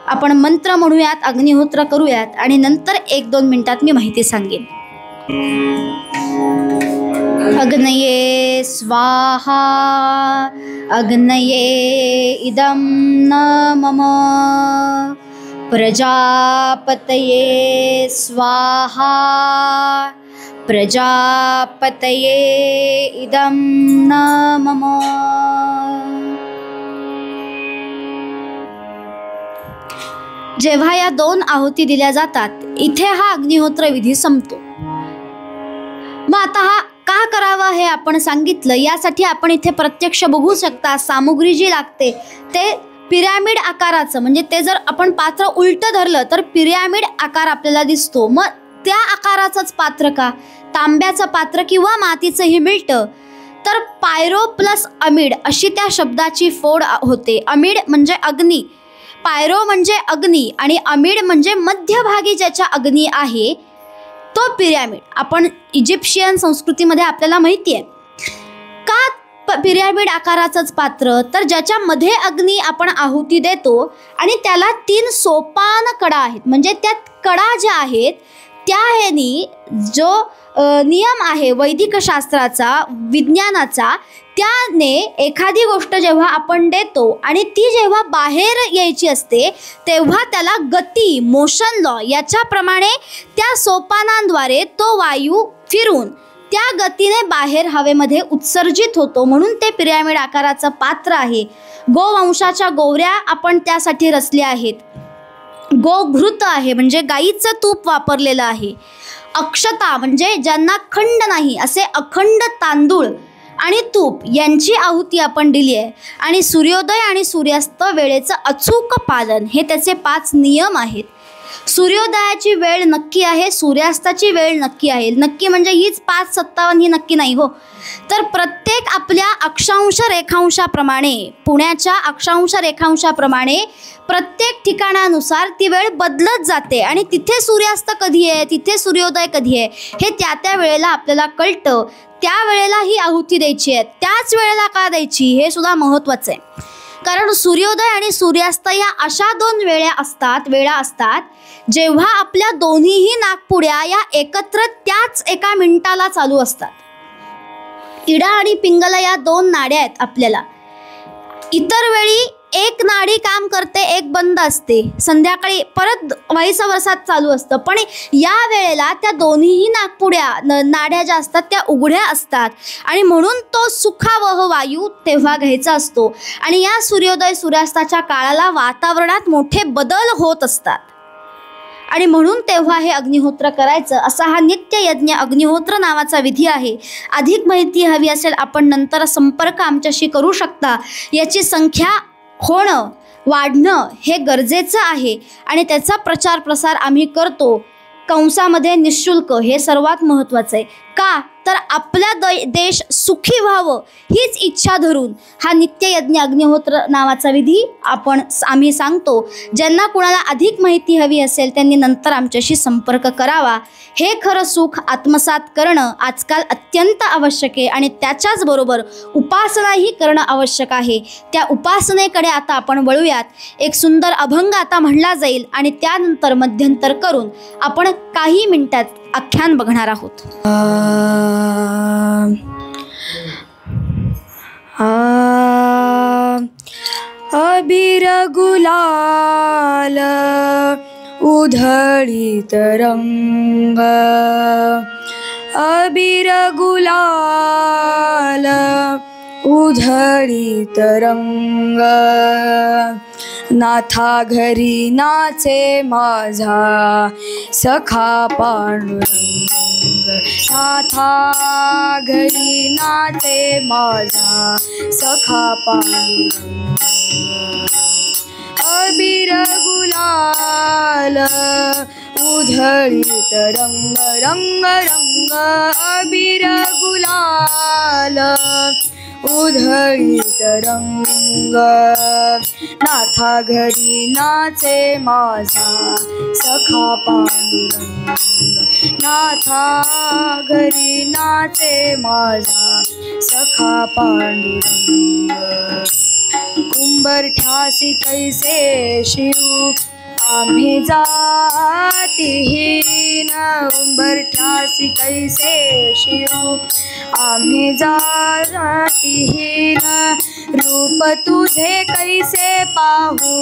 आपण मंत्र म्हणूयात, अग्निहोत्र करूयात आणि नंतर 1-2 मिनिटात मी माहिती सांगेन. अग्नये स्वाहा अग्नये इदं न मम प्रजापतये स्वाहा प्रजापतये इदं न मम. जेव्हा या 2 आहुती दिल्या जातात इथे हा अग्निहोत्र विधी संपतो. मग आता हा का करावा हे आपण सांगितलं. यासाठी आपण इथे प्रत्यक्ष बघू शकता सामुग्री जी लागते ते पिरॅमिड आकाराचं, म्हणजे ते जर आपण पात्र उलटं धरलं तर पिरॅमिड आकार आपल्याला दिसतो. मग त्या आकाराचंच पात्र का? तांब्याचं पात्र किंवा मातीचंही मिळतं. तर पायरो प्लस अमिड अशी त्या शब्दाची फोड होते. अमिड म्हणजे अग्नी, पायरो म्हणजे अग्नी आणि अमिड म्हणजे मध्यभागी ज्याच्या अग्नी आहे तो पिरॅमिड. आपण इजिप्शियन संस्कृतीमध्ये आपल्याला माहिती आहे का पिरॅमिड आकाराचंच पात्र, तर ज्याच्यामध्ये अग्नी आपण आहुती देतो आणि त्याला 3 सोपान कडा आहेत. म्हणजे त्या कडा ज्या आहेत त्या ह्यानी जो नियम आहे वैदिक शास्त्राचा, विज्ञानाचा, त्याने एखादी गोष्ट जेव्हा आपण देतो आणि ती जेव्हा बाहेर यायची असते तेव्हा त्याला गती, मोशन लॉ याच्याप्रमाणे त्या सोपानांद्वारे तो वायू फिरून त्या गतीने बाहेर हवेमध्ये उत्सर्जित होतो, म्हणून ते पिरॅमिड आकाराचं पात्र आहे. गोवंशाच्या गोवऱ्या आपण त्यासाठी रचल्या आहेत. गोघृत आहे म्हणजे गाईचं तूप वापरलेलं आहे. अक्षता म्हणजे ज्यांना खंड नाही असे अखंड तांदूळ आणि तूप यांची आहुती आपण दिली आहे. आणि सूर्योदय आणि सूर्यास्त वेळेचं अचूक पालन हे त्याचे 5 नियम आहेत. सूर्योदयाची वेळ नक्की आहे, सूर्यास्ताची वेळ नक्की आहे. नक्की म्हणजे हीच 5:57 ही नक्की नाही हो. तर प्रत्येक आपल्या अक्षांश रेखांशाप्रमाणे, पुण्याच्या अक्षांश रेखांशाप्रमाणे प्रत्येक ठिकाणानुसार ती वेळ बदलत जाते आणि तिथे सूर्यास्त कधी आहे, तिथे सूर्योदय कधी आहे हे त्या त्या वेळेला आपल्याला कळतं. त्या वेळेला ही आहुती द्यायची आहे. त्याच वेळेला का द्यायची हे सुद्धा महत्त्वाचं आहे. कारण सूर्योदय आणि सूर्यास्त या अशा 2 वेळा असतात जेव्हा आपल्या दोन्हीही नाकपुड्या या एकत्र त्याच एका मिनिटाला चालू असतात. इडा आणि पिंगला या 2 नाड्या आहेत आपल्याला. इतर वेळी एक नाडी काम करते, एक बंद असते. संध्याकाळी परत व्हाईस वर्षात चालू असतं. पण या वेळेला त्या दोन्हीही नाकपुड्या नाड्या ज्या असतात त्या उघड्या असतात आणि म्हणून तो सुखावह वायू तेव्हा घ्यायचा असतो. आणि या सूर्योदय सूर्यास्ताच्या काळाला वातावरणात मोठे बदल होत असतात आणि म्हणून तेव्हा हे अग्निहोत्र करायचं. असा हा नित्ययज्ञ अग्निहोत्र नावाचा विधी आहे. अधिक माहिती हवी असेल आपण नंतर संपर्क आमच्याशी करू शकता. याची संख्या होणं वाढणं हे गरजेचं आहे आणि त्याचा प्रचार प्रसार आम्ही करतो. कंसामध्ये निःशुल्क हे सर्वात महत्त्वाचं आहे. का तर आपला देश सुखी व्हावं हीच इच्छा धरून हा नित्ययज्ञ अग्निहोत्र नावाचा विधी आम्ही सांगतो. ज्यांना कुणाला अधिक माहिती हवी असेल त्यांनी नंतर आमच्याशी संपर्क करावा. हे खरं सुख आत्मसात करणं आजकाल अत्यंत आवश्यक आहे आणि त्याच्याचबरोबर उपासनाही करणं आवश्यक आहे. त्या उपासनेकडे आता आपण वळूयात. एक सुंदर अभंग आता म्हणला जाईल आणि त्यानंतर मध्यंतर करून आपण काही मिनिटात आख्यान बघणार आहोत. अबीर गुलाल उधळीत रंग, अबीर गुलाल उधळीत रंग, नाथा घरी नाचे माझा सखा पांडुरंग, नाथा घरी नाचे माझा सखा पांडुरंग, अबीर गुलाल उधळीत रंग, रंग रंग, अबीर गुलाल उधळीत रंग, नाथा घरी नाचे माझा सखा पांडुरंग, नाथा घरी नाचे माझा सखा पांडुरंग, उंबरठ्यासी कैसे शिव आम्ही जातिहीन, उंबरठ्यासी कैसे शिव आम्ही जातिहीन, रूप तुझे कैसे पाहू,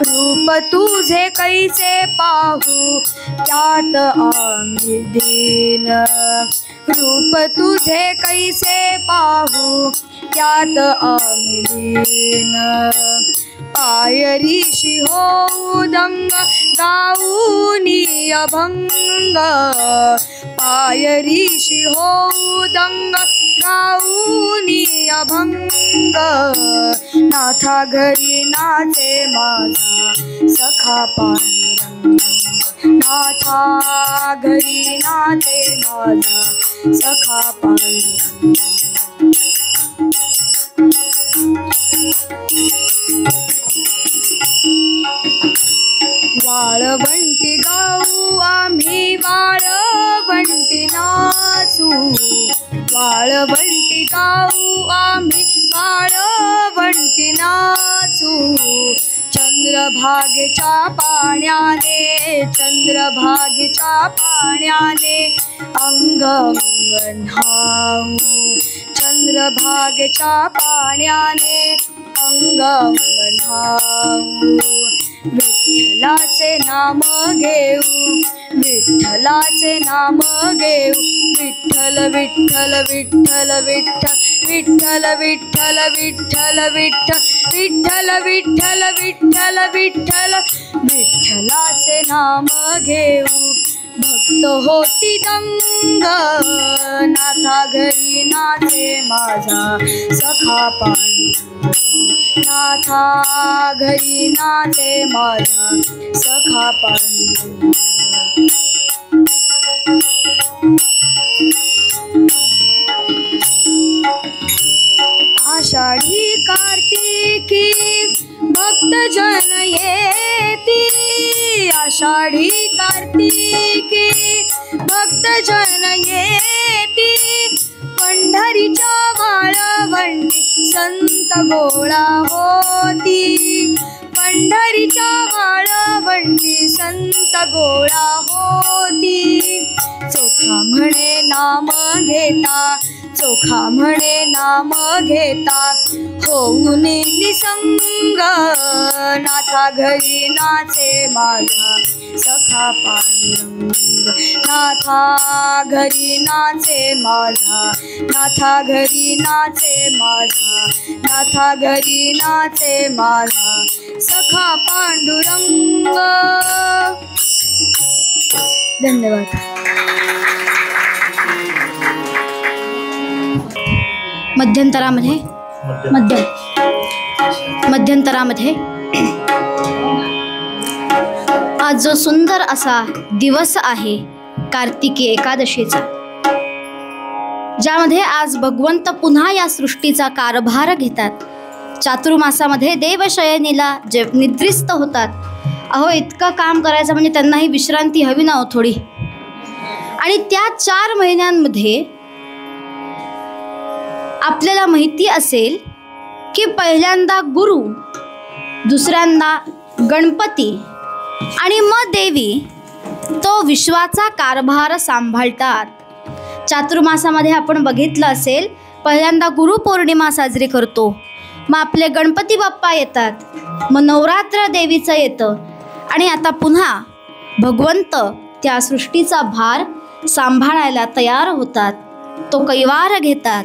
रूप तुझे कैसे पाहू, त्यात आम्ही दीन, रूप तुझे कैसे पाहू, त्यात आम्ही दीन, पायरीशी होऊ दंग गाऊनी अभंग, पायरीशी होऊ दंग गाऊनी अभंग, नाथा घरी नाचे माझा सखा पांडुरंग, नाथा घरी नाचे माझा सखा पांडुरंग, वाळवंटी गाऊ आम्ही वाळवंटी नाचू, वाळवंटी गाऊ आम्ही वाळवंटी नाचू, चंद्रभागेच्या पाण्याने, चंद्रभागेच्या पाण्याने अंग अंग न्हाऊ, चंद्रभागेच्या पाण्याने अंग न्हाऊ विठ्ठलाचे नाम घेऊ विठ्ठलाचे नाम घेऊ विठ्ठल विठ्ठल विठ्ठल विठ्ठल विठ्ठल विठ्ठल विठ्ठल विठ्ठल विठ्ठल विठ्ठल विठ्ठल विठ्ठलाचे नाम घेऊ भक्त होती दंग नाथा घरी नाचे माझा सखा पांडुरंग नाथा घरी नाचे माझा सखा पांडुरंग आषाढी कार्तिकी भक्तजन येती आषाढी कार्तिकी भक्तजन येती पंढरीच्या वाळवंटी संत गोळा होती पंढरीच्या वाळवंटी संत गोळा होती चोखा म्हणे नाम घेता चोखा म्हणे नाम घेता होऊन निसंग नाथा घरी नाचे माझा सखा पांडुरंग नाथा घरी नाचे माझा नाथा घरी नाचे माझा नाथा घरी नाचे माझा सखा पांडुरंग. धन्यवाद. मध्यंतरामध्ये आज जो सुंदर असा दिवस आहे कार्तिकी एकादशीचा, ज्यामध्ये आज भगवंत पुन्हा या सृष्टीचा कारभार घेतात. चातुर्मासामध्ये देवशयनीला जे निद्रिस्त होतात, अहो इतकं काम करायचं म्हणजे त्यांनाही विश्रांती हवी ना हो थोडी. आणि त्या 4 महिन्यांमध्ये आपल्याला माहिती असेल की पहिल्यांदा गुरु, दुसऱ्यांदा गणपती आणि मग देवी तो विश्वाचा कारभार सांभाळतात. चातुर्मासामध्ये आपण बघितलं असेल, पहिल्यांदा गुरुपौर्णिमा साजरी करतो, मग आपले गणपती बाप्पा येतात, मग नवरात्र देवीचं येतं आणि आता पुन्हा भगवंत त्या सृष्टीचा भार सांभाळायला तयार होतात, तो कैवार घेतात.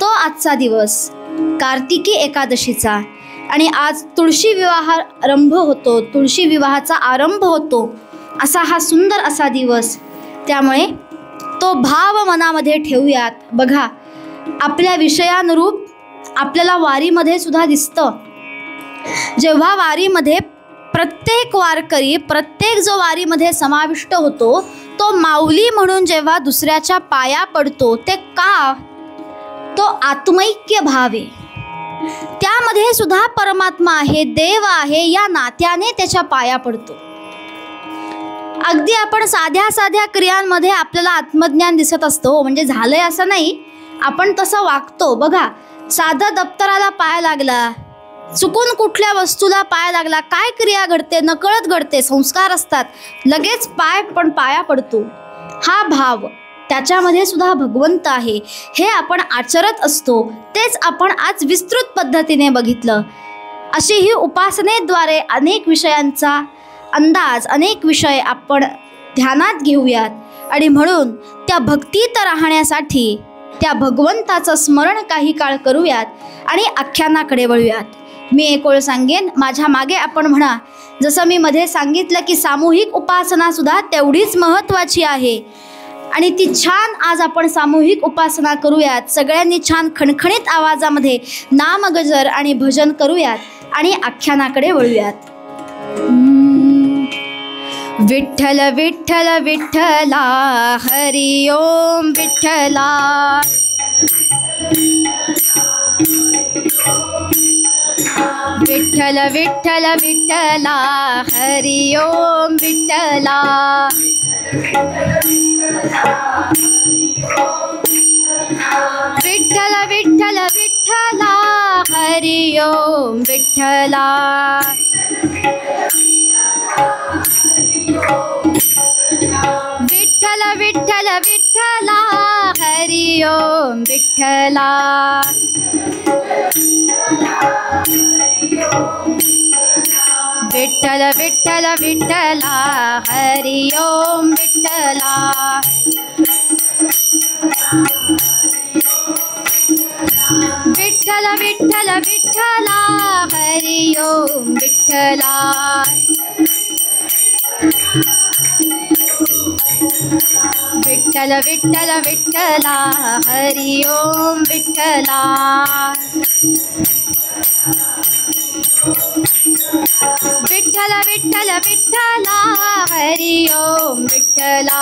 तो आजचा दिवस कार्तिकी एकादशीचा आणि आज तुळशी विवाह आरंभ होतो, तुळशी विवाहाचा आरंभ होतो असा हा सुंदर असा दिवस. त्यामुळे तो भाव मनामध्ये ठेवूयात. बघा, आपल्या विषयानुरूप आपल्याला वारीमध्ये सुद्धा दिसतं. जेव्हा वारीमध्ये प्रत्येक वारकरी, प्रत्येक जो वारीमध्ये समाविष्ट होतो, तो माऊली म्हणून जेव्हा दुसऱ्याच्या पाया पडतो, ते का? तो आत्मैक्य भाव आहे. त्यामध्ये सुद्धा परमात्मा आहे, देव आहे, या नात्याने त्याच्या पाया पडतो. अगदी आपण साध्या साध्या क्रियांमध्ये आपल्याला आत्मज्ञान दिसत असतो, म्हणजे झालंय असं नाही, आपण तसं वागतो. बघा, साधं दप्तराला पाय लागला, चुकून कुठल्या वस्तूला पाय लागला, काय क्रिया घडते? नकळत घडते, संस्कार असतात, लगेच पाया पडतो. हा भाव, त्याच्यामध्ये सुद्धा भगवंत आहे, हे आपण आचरत असतो. तेच आपण आज विस्तृत पद्धतीने बघितलं. अशी ही उपासनेद्वारे अनेक विषयांचा अंदाज, अनेक विषय आपण ध्यानात घेऊयात आणि म्हणून त्या भक्तीत राहण्यासाठी त्या भगवंताचं स्मरण काही काळ करूयात आणि आख्यानाकडे वळूयात. मी एक ओळ सांगेन, माझ्या मागे आपण म्हणा, जसं मी मध्ये सांगितलं की सामूहिक उपासना सुद्धा तेवढीच महत्त्वाची आहे आणि ती छान आज आपण सामूहिक उपासना करूयात. सगळ्यांनी छान खणखणीत आवाजामध्ये नामगजर आणि भजन करूयात आणि आख्यानाकडे वळूयात. विठ्ठल विठ्ठल विठ्ठला हरि ओम विठ्ठला, विठ्ठल विठ्ठल विठ्ठला हरि ओम विठ्ठला, विठ्ठल विठ्ठल विठ्ठला हरि ओम विठ्ठला, विठ्ठल विठ्ठल विठ्ठला हरि ओम विठ्ठला. विठ्ठल विठ्ठल विठ्ठला हरि ओम विठ्ठला विठ्ठल विठ्ठल विठ्ठला हरि ओम विठ्ठला विठ्ठल विठ्ठल विठ्ठला हरि ओम विठ्ठला विठ्ठल विठ्ठल विठ्ठला हरि ओम विठ्ठला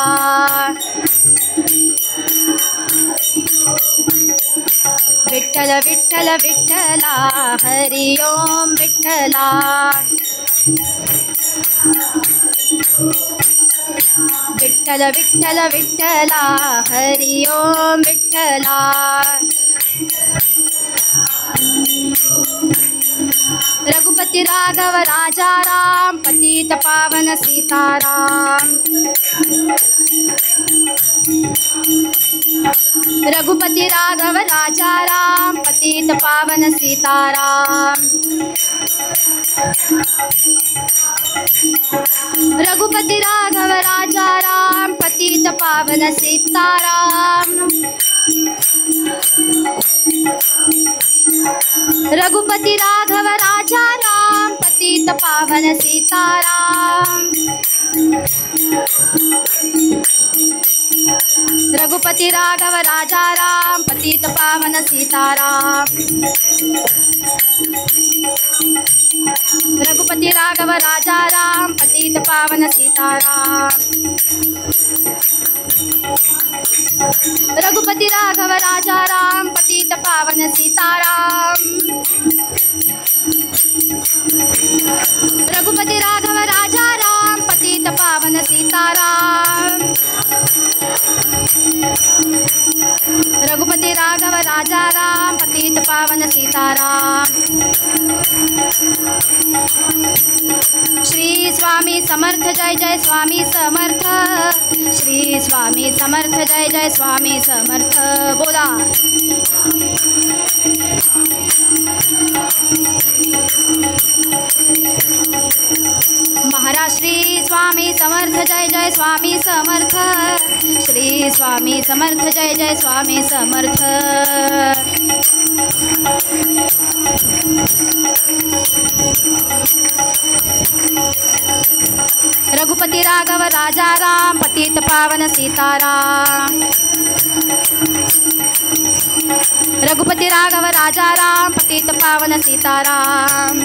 विठ्ठल विठ्ठल विठ्ठला हरि ओम विठ्ठला विठ्ठल विठ्ठल विठ्ठला हरि ओम विठ्ठला रघुपति राघव राजा राम पतित पावन सीताराम रघुपति राघव राजा राम पतित पावन सीताराम रघुपति राघव राजा राम पतित पावन सीताराम रघुपति राघव राजा राम पतित पावन सीताराम रघुपति राघव राजा राम पतित पावन सीताराम रघुपति राघव राजा राम पतित पावन सीताराम रघुपति राघव राजा राम पतित पावन सीताराम रघुपति राघव राजा राम पतित पावन सीताराम रघुपति राघव राजा राम पतित पावन सीताराम श्री स्वामी समर्थ जय जय स्वामी समर्थ श्री स्वामी समर्थ जय जय स्वामी समर्थ बोला महाराज श्री स्वामी समर्थ जय जय स्वामी समर्थ श्री स्वामी समर्थ जय जय स्वामी समर्थ रघुपति राघव राजा राम पतित पावन सीताराम रघुपति राघव राजा राम पतित पावन सीताराम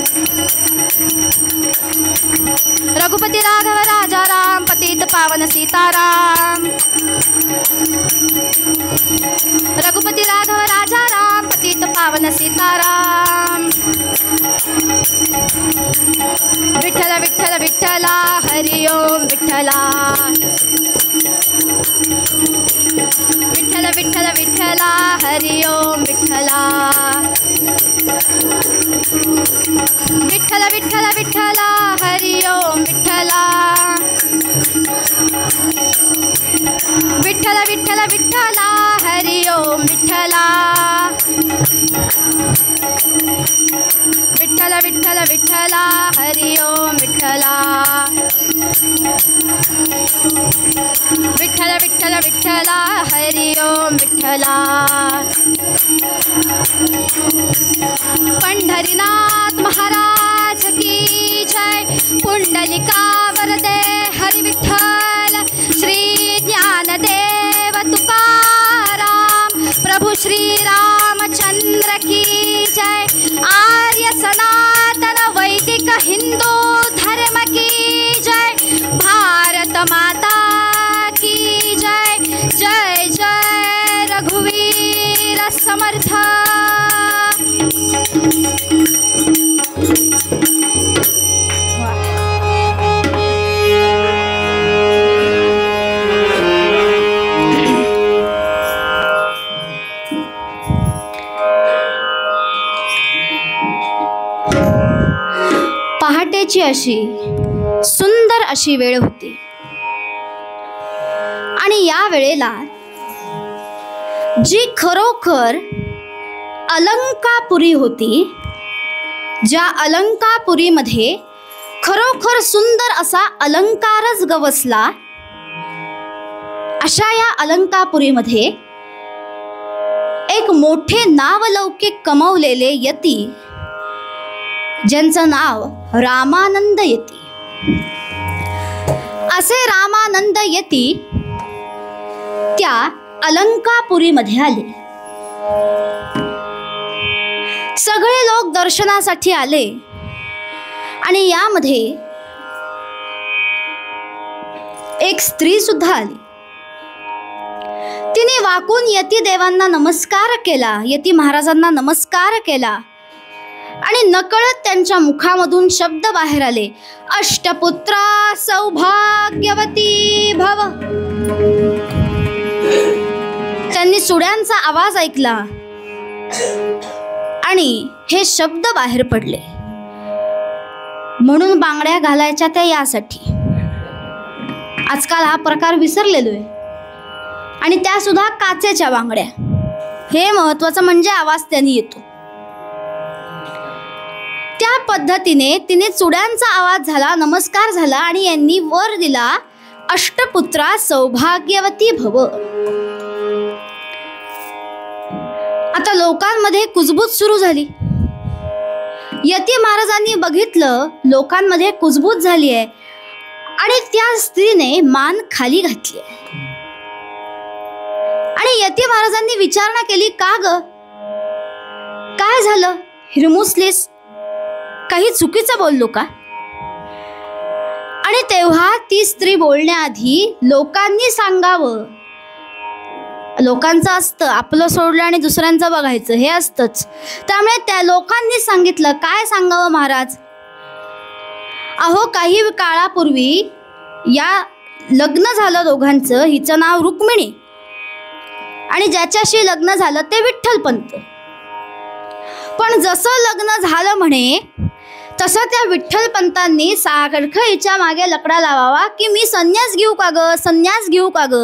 रघुपति राघव राजा राम पतित पावन सीताराम रघुपति राघव राजा राम पतित पावन सीताराम विठ्ठल विठ्ठल विठ्ठला हरि ओम विठ्ठला विठ्ठल विठ्ठल विठ्ठला हरि ओम विठ्ठला विठ्ठल विठ्ठल विठ्ठला हरि ओम विठ्ठला विठ्ठल विठ्ठल विठ्ठला हरि ओम विठ्ठला विठ्ठल विठ्ठल विठ्ठला हरि ओम विठ्ठला विठ्ठल विठ्ठल विठ्ठला हरि ओम विठ्ठला पंढरीनाथ महाराज की जय पुंडलिका वरदे हरि विठ्ठल श्री ज्ञानदेव तुकाराम प्रभु श्री रामचंद्र की जय आर्य सनातन वैदिक हिंदू धर्म की जय भारत माता की जय जय जय रघुवीर समर्थ पहाटेची अशी सुंदर अशी वेळ होती आणि या वेळेला जी खरोखर अलंकापुरी होती, ज्या अलंकापुरीमध्ये खरोखर सुंदर असा अलंकारच गवसला. अशा या अलंकापुरीमध्ये एक मोठे नावलौकिक कमवलेले यती, ज्यांचं नाव रामानंद यती. असे रामानंद यती त्या अलंकापुरीमध्ये आले. सगळे लोक दर्शनासाठी आले आणि यामध्ये एक स्त्री सुद्धा आली. तिने वाकून यती देवांना नमस्कार केला, यती महाराजांना नमस्कार केला आणि नकळत त्यांच्या मुखामधून शब्द बाहेर आले, अष्टपुत्रा सौभाग्यवती भव. त्यांनी सुड्यांचा आवाज ऐकला आणि हे शब्द बाहेर पडले. म्हणून बांगड्या घालायच्या त्या यासाठी. आजकाल हा प्रकार विसरलेलो आहे आणि त्या सुद्धा काचेच्या बांगड्या. हे महत्वाचं म्हणजे आवाज त्यांनी येतो. त्या पद्धतीने तिने चुड्यांचा आवाज झाला, नमस्कार झाला आणि यांनी वर दिला, अष्टपुत्रा सौभाग्यवती भव. आता लोकांमध्ये कुजबूज सुरू झाली. यती महाराजांनी बघितलं लोकांमध्ये कुजबूज झाली आहे आणि त्या स्त्रीने मान खाली घातली आहे. आणि यती महाराजांनी विचारणा केली, का ग, काय झालं, हिरमुसलीस, काही चुकीचं बोललो का? आणि तेव्हा ती स्त्री बोलण्याआधी लोकांनी सांगावं. लोकांचं असतं आपलं सोडलं आणि दुसऱ्यांचं बघायचं, हे असतंच. त्यामुळे त्या लोकांनी सांगितलं. काय सांगावं महाराज? अहो, काही काळापूर्वी या लग्न झालं दोघांचं. हिचं नाव रुक्मिणी आणि ज्याच्याशी लग्न झालं ते विठ्ठलपंत. पण जसं लग्न झालं म्हणे तसं त्या विठ्ठलपंतांनी सारखं हिच्या मागे लकडा लावावा की मी संन्यास घेऊ का ग, संन्यास घेऊ का ग,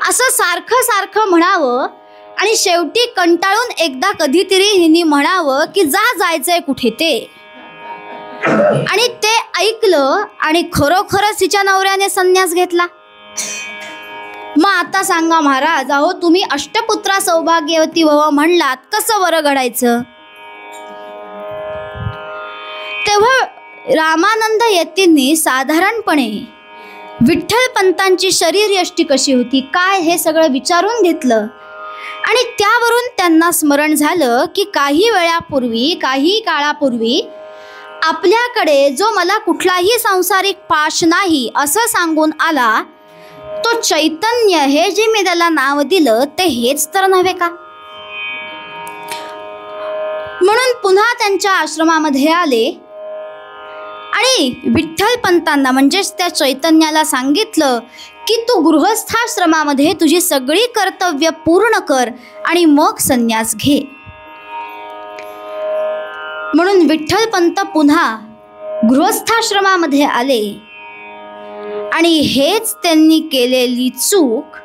असं सारखं सारखं म्हणावं. आणि शेवटी कंटाळून एकदा कधीतरी हिने म्हणावं की जा, जायचंय कुठे ते. आणि ते ऐकलं आणि खरोखरच तिच्या नवऱ्याने संन्यास घेतला. मग आता सांगा महाराज, अहो तुम्ही अष्टपुत्रा सौभाग्यवती भव म्हणलात, कसं बरं घडायचं? तेव्हा रामानंद यतींनी साधारणपणे विठ्ठलपंतांची शरीरयष्टी कशी होती, काय, हे सगळं विचारून घेतलं. आणि त्यावरून त्यांना स्मरण झालं की काही काळापूर्वी आपल्याकडे जो मला कुठलाही सांसारिक पाश नाही असं सांगून आला, तो चैतन्य, हे जे मी त्याला नाव दिलं ते हेच तर नव्हे का? म्हणून पुन्हा त्यांच्या आश्रमामध्ये आले आणि विठ्ठलपंतांना म्हणजेच त्या चैतन्याला सांगितलं की तू गृहस्थाश्रमामध्ये तुझी सगळी कर्तव्य पूर्ण कर आणि मग संन्यास घे. म्हणून विठ्ठलपंत पुन्हा गृहस्थाश्रमामध्ये आले आणि हेच त्यांनी केलेली चूक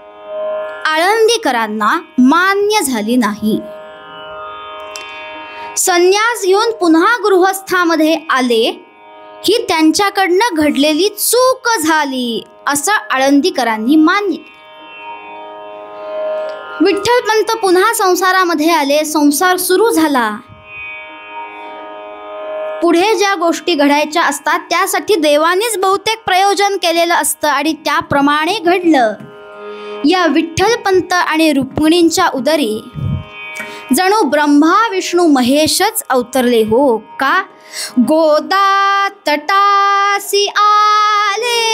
आळंदीकरांना मान्य झाली नाही. संन्यास घेऊन पुन्हा गृहस्थामध्ये आले ही त्यांच्याकडनं घडलेली चूक झाली असं आळंदीकरांनी मान्य केलं. विठ्ठलपंत पुन्हा संसारामध्ये आले, संसार सुरू झाला. पुढे ज्या गोष्टी घडायच्या असतात त्यासाठी देवानेच बहुतेक प्रयोजन केलेलं असतं आणि त्याप्रमाणे घडलं. या विठ्ठलपंत आणि रुक्मिणींच्या उदरी जणू ब्रह्मा विष्णू महेशच अवतरले हो का. गोदा तटासी आले,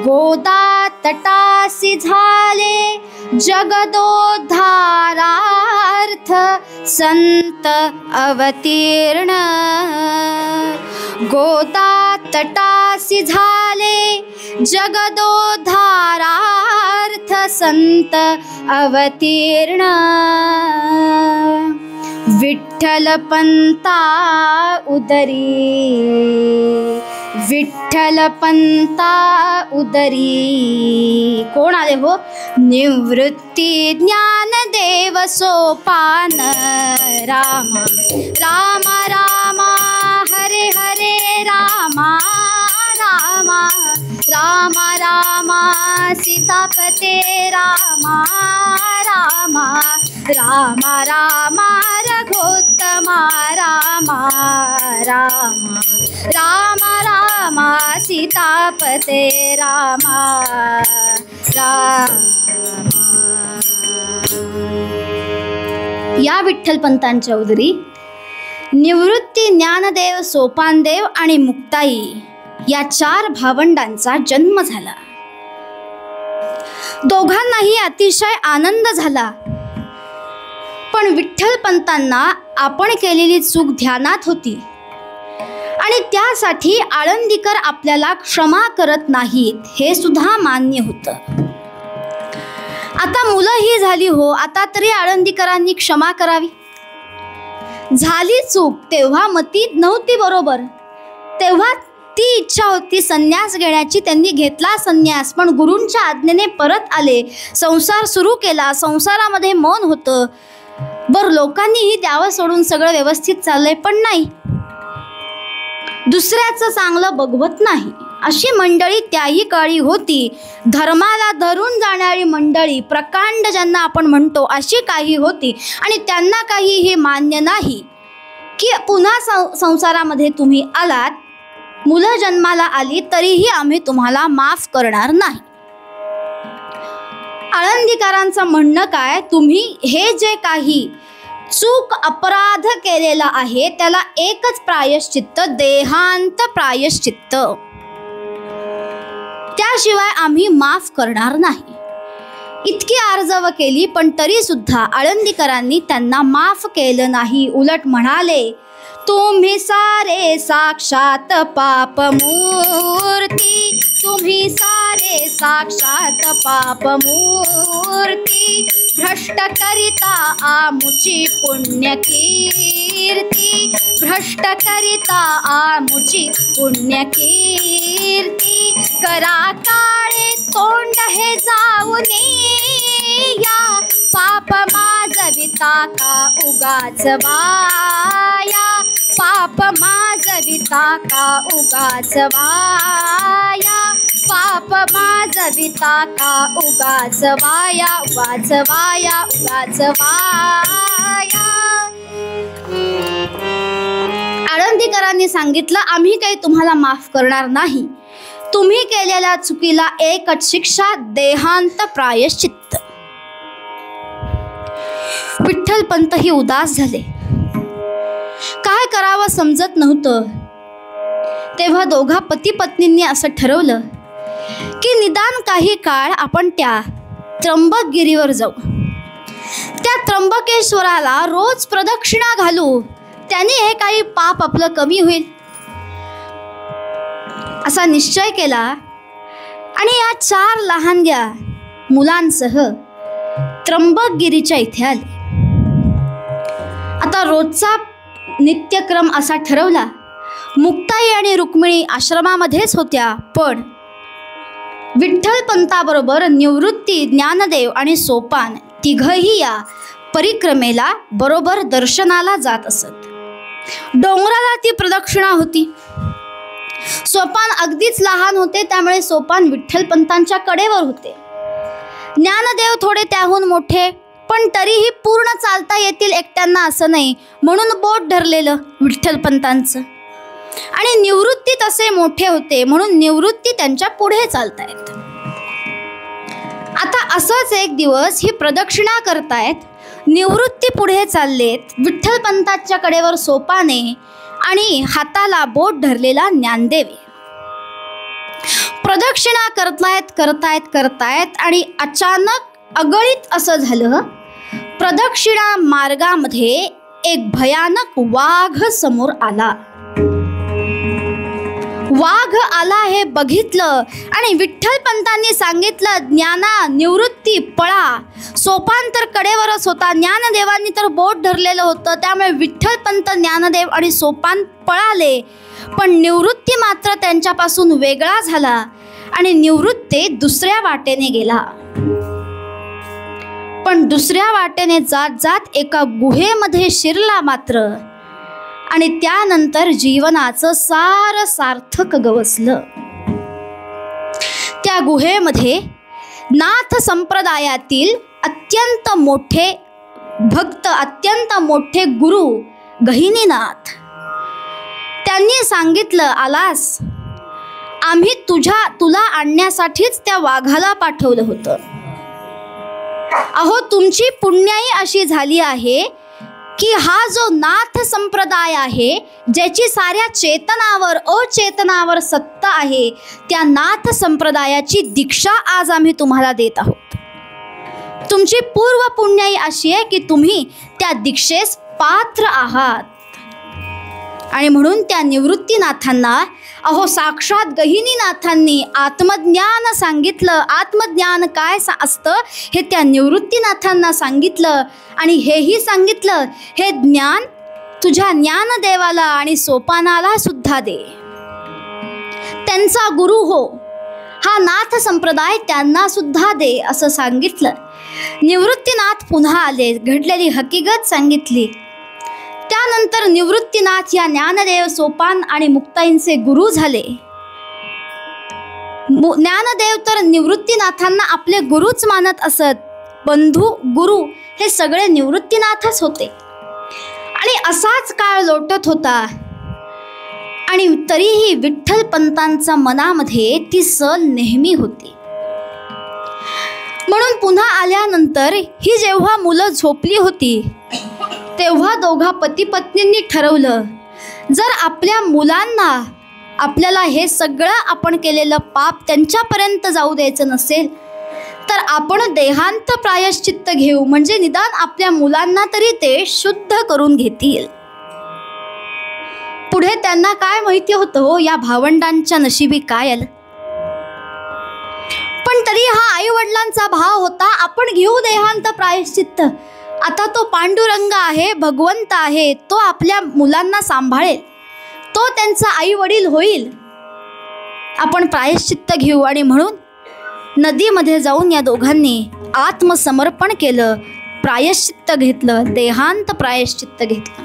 गोदा तटासी झाले जगदोद्धारार्थ संत अवतीर्ण. गोदा तटासी झाले जगदोद्धारार्थ संत अवतीर्ण. विठ्ठलपंता उदरी, विठ्ठलपंता उदरी कोण आले हो? निवृत्ती ज्ञानदेव सोपान. रामा रामा रामा हरे रामा रामा रामा रामा सीतापते रामा रामा रामा रामा रघोत्तमा रामा रामा रामा रामा सीतापते रामा रामा. या विठ्ठलपंतांच्या उदरी निवृत्ती, ज्ञानदेव, सोपानदेव आणि मुक्ताई या 4 भावंडांचा जन्म झाला. दोघांनाही अतिशय आनंद झाला. पण विठ्ठलपंतांना आपण केलेली चूक ध्यानात होती आणि त्यासाठी आळंदीकर आपल्याला क्षमा करत नाहीत हे सुद्धा मान्य होतं. आता मुलं ही झाली हो, आता तरी आळंदीकरांनी क्षमा करावी. झाली चूक, तेव्हा मती नव्हती बरोबर, तेव्हा ती इच्छा होती संन्यास घेण्याची, त्यांनी घेतला संन्यास. पण गुरूंच्या आज्ञेने परत आले, संसार सुरू केला, संसारामध्ये मन होतं. बरं, लोकांनीही द्यावं सोडून सगळं व्यवस्थित चाललंय, पण नाही, दुसऱ्याचं चांगलं बघवत नाही. अशी मंडळी त्याही काळी होती. धर्माला धरून जाणारी मंडळी, प्रकांड ज्यांना आपण म्हणतो, अशी काही होती. आणि त्यांना काही हे मान्य नाही की पुन्हा संसारामध्ये तुम्ही आलात, मुलं जन्माला आली तरीही आम्ही तुम्हाला माफ करणार नाही. आळंदीकरांचं म्हणणं काय, तुम्ही हे जे काही चूक अपराध केलेला आहे त्याला एकच प्रायश्चित्त, देहांत प्रायश्चित्त, त्याशिवाय आम्ही माफ करणार नाही. इतकी आर्जव केली, पण तरी सुद्धा आळंदीकरांनी त्यांना माफ केलं नाही. उलट म्हणाले, तुम्ही सारे साक्षात पापमूर्ती, तुम्ही सारे साक्षात पापमूर्ती, भ्रष्ट करिता आमुची पुण्यकीर्ती, भ्रष्ट करिता आमुची पुण्यकीर्ती, करा काळे तोंड हे जाऊने, या पाप माजविता का उगाच वाया, पाप माजविता का उगाच वाया, पाप माजविता का उगाच वाया, उगाच वाया, उगाच वाया. आळंदीकरांनी सांगितलं, आम्ही काही तुम्हाला माफ करणार नाही. तुम्ही केलेल्या चुकीला एकच शिक्षा, देहांत प्रायश्चित्त. विठ्ठलपंतही उदास झाले. काय करावं समजत नव्हतं. तेव्हा दोघा पती पत्नींनी असं ठरवलं की निदान काही काळ आपण त्या त्र्यंबकगिरीवर जाऊ, त्या त्र्यंबकेश्वराला रोज प्रदक्षिणा घालू, त्याने हे काही पाप आपलं कमी होईल. असा निश्चय केला आणि या 4 लहानग्या मुलांसह त्र्यंबकगिरीच्या इथे आले. आता रोजचा नित्यक्रम असा ठरवला. मुक्ताई आणि रुक्मिणी आश्रमामध्येच होत्या, पण विठ्ठलपंताबरोबर निवृत्ती, ज्ञानदेव आणि सोपान तिघही या परिक्रमेला बरोबर दर्शनाला जात असत. डोंगराला ती प्रदक्षिणा होती. सोपान अगदीच लहान होते, त्यामुळे सोपान विठ्ठलपंतांच्या कडेवर होते. ज्ञानदेव थोडे त्याहून मोठे, पण तरीही पूर्ण चालता येतील एकट्यांना असं नाही, म्हणून बोट धरलेलं विठ्ठलपंतांचं. आणि निवृत्ती तसे मोठे होते, म्हणून निवृत्ती त्यांच्या पुढे चालतायत. आता असंच एक दिवस ही प्रदक्षिणा करतायत. निवृत्ती पुढे चाललेत, विठ्ठलपंतांच्या कडेवर सोपाने आणि हाताला बोट धरलेला ज्ञानदेव. प्रदक्षिणा करतायत आणि अचानक अगळीत असं झालं, प्रदक्षिणा मार्गामध्ये एक भयानक वाघ समोर आला. वाघ आला हे बघितलं आणि विठ्ठलपंतांनी सांगितलं, ज्ञाना, निवृत्ती पळा. सोपान तर कडेवरच होता, ज्ञानदेवांनी तर बोट धरलेलं होतं, त्यामुळे विठ्ठलपंत, ज्ञानदेव आणि सोपान पळाले. पण निवृत्ती मात्र त्यांच्यापासून वेगळा झाला आणि निवृत्ती दुसऱ्या वाटेने गेला. पण दुसऱ्या वाटेने जात जात एका गुहेमध्ये शिरला मात्र, आणि त्यानंतर जीवनाचं सार सार्थक गवसलं. त्या गुहेमध्ये नाथ संप्रदायातील अत्यंत मोठे भक्त, अत्यंत मोठे गुरु गहिनीनाथ, त्यांनी सांगितलं, आलास, आम्ही तुला आणण्यासाठीच त्या वाघाला पाठवलं होतं. अहो, तुमची पुण्याई अशी झाली आहे की हा जो नाथ संप्रदाय आहे, ज्याची साऱ्या चेतनावर अचेतनावर सत्ता आहे, त्या नाथ संप्रदायाची दीक्षा आज आम्ही तुम्हाला देत आहोत. तुमची पूर्व पुण्याई अशी आहे की तुम्ही त्या दीक्षेस पात्र आहात. आणि म्हणून त्या निवृत्तीनाथांना, अहो साक्षात गहिनीनाथांनी आत्मज्ञान सांगितलं. आत्मज्ञान काय असतं हे त्या निवृत्तीनाथांना सांगितलं. आणि हेही सांगितलं, हे ज्ञान तुझ्या ज्ञानदेवाला आणि सोपानाला सुद्धा दे. त्यांचा गुरु हो, हा नाथ संप्रदाय त्यांना सुद्धा दे असं सांगितलं. निवृत्तीनाथ पुन्हा आले, घडलेली हकीकत सांगितली. त्यानंतर निवृत्तीनाथ या ज्ञानदेव, सोपान आणि मुक्ताईंचे गुरु झाले. ज्ञानदेव तर निवृत्तीनाथांना आपले गुरुच मानत असत. बंधू गुरु हे सगळे निवृत्तीनाथच होते. आणि असाच काळ लोटत होता. आणि तरीही विठ्ठलपंतांच्या मनामध्ये ती सल नेहमी होती. म्हणून पुन्हा आल्यानंतर ही जेव्हा मुलं झोपली होती, तेव्हा दोघा पती पत्नींनी ठरवलं, जर आपल्या मुलांना आपल्याला हे सगळं आपण केलेलं पाप त्यांच्यापर्यंत जाऊ द्यायचं नसेल, तर आपण देहांत प्रायश्चित्त घेऊ, म्हणजे निदान आपल्या मुलांना तरी ते शुद्ध करून घेतील. पुढे त्यांना काय माहिती होतं हो, या भावंडांच्या नशिबी काय आलं. पण तरी हा आई वडिलांचा भाव होता, आपण घेऊ देहांत प्रायश्चित्त. आता तो पांडुरंग आहे, भगवंत आहे, तो आपल्या मुलांना सांभाळेल, तो त्यांचा आई वडील होईल, आपण प्रायश्चित्त घेऊ. आणि म्हणून नदीमध्ये जाऊन या दोघांनी आत्मसमर्पण केलं, प्रायश्चित्त घेतलं, देहांत प्रायश्चित्त घेतलं.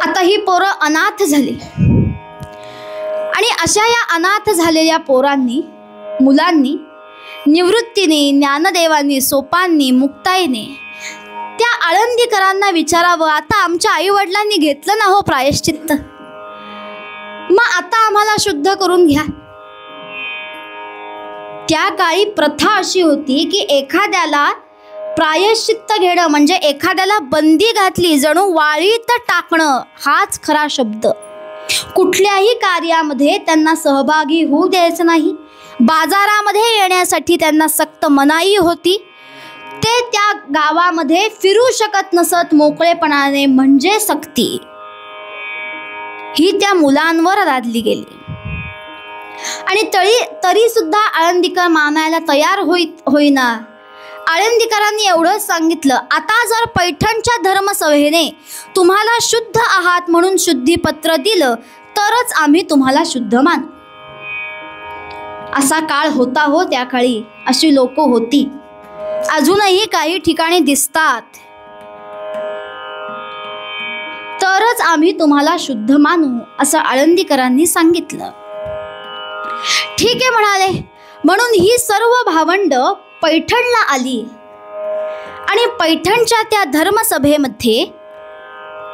आता ही पोरं अनाथ झाली. आणि अशा या अनाथ झालेल्या पोरांनी, मुलांनी, निवृत्तीने, ज्ञानदेवांनी, सोपांनी, मुक्ताईने त्या आळंदीकरांना विचारावं, आता आमच्या आई वडिलांनी घेतलं ना हो प्रायश्चित्त, मग आता आम्हाला शुद्ध करून घ्या. त्या काळी प्रथा अशी होती की एखाद्याला प्रायश्चित्त घेणं म्हणजे एखाद्याला बंदी घातली, जणू वाळीत टाकणं हाच खरा शब्द. कुठल्याही कार्यामध्ये त्यांना सहभागी होऊ द्यायचं नाही. बाजारामध्ये येण्यासाठी त्यांना सक्त मनाई होती. ते त्या गावामध्ये फिरू शकत नसत मोकळेपणाने, म्हणजे सक्ती ही त्या मुलांवर लादली गेली. आणि तरी सुद्धा आळंदीकर मानायला तयार होईना. आळंदीकरांनी एवढंच सांगितलं, आता जर पैठणच्या धर्मसभेने तुम्हाला शुद्ध आहात म्हणून शुद्धीपत्र दिलं तरच आम्ही तुम्हाला शुद्ध मानू. असा काळ होता हो त्या काळी, अशी लोक होती. अजूनही काही ठिकाणी दिसतात. तरच आम्ही तुम्हाला शुद्ध मानू असं आळंदीकरांनी सांगितलं. ठीक आहे म्हणाले. म्हणून ही सर्व भावंड पैठणला आली आणि पैठणच्या त्या धर्मसभेमध्ये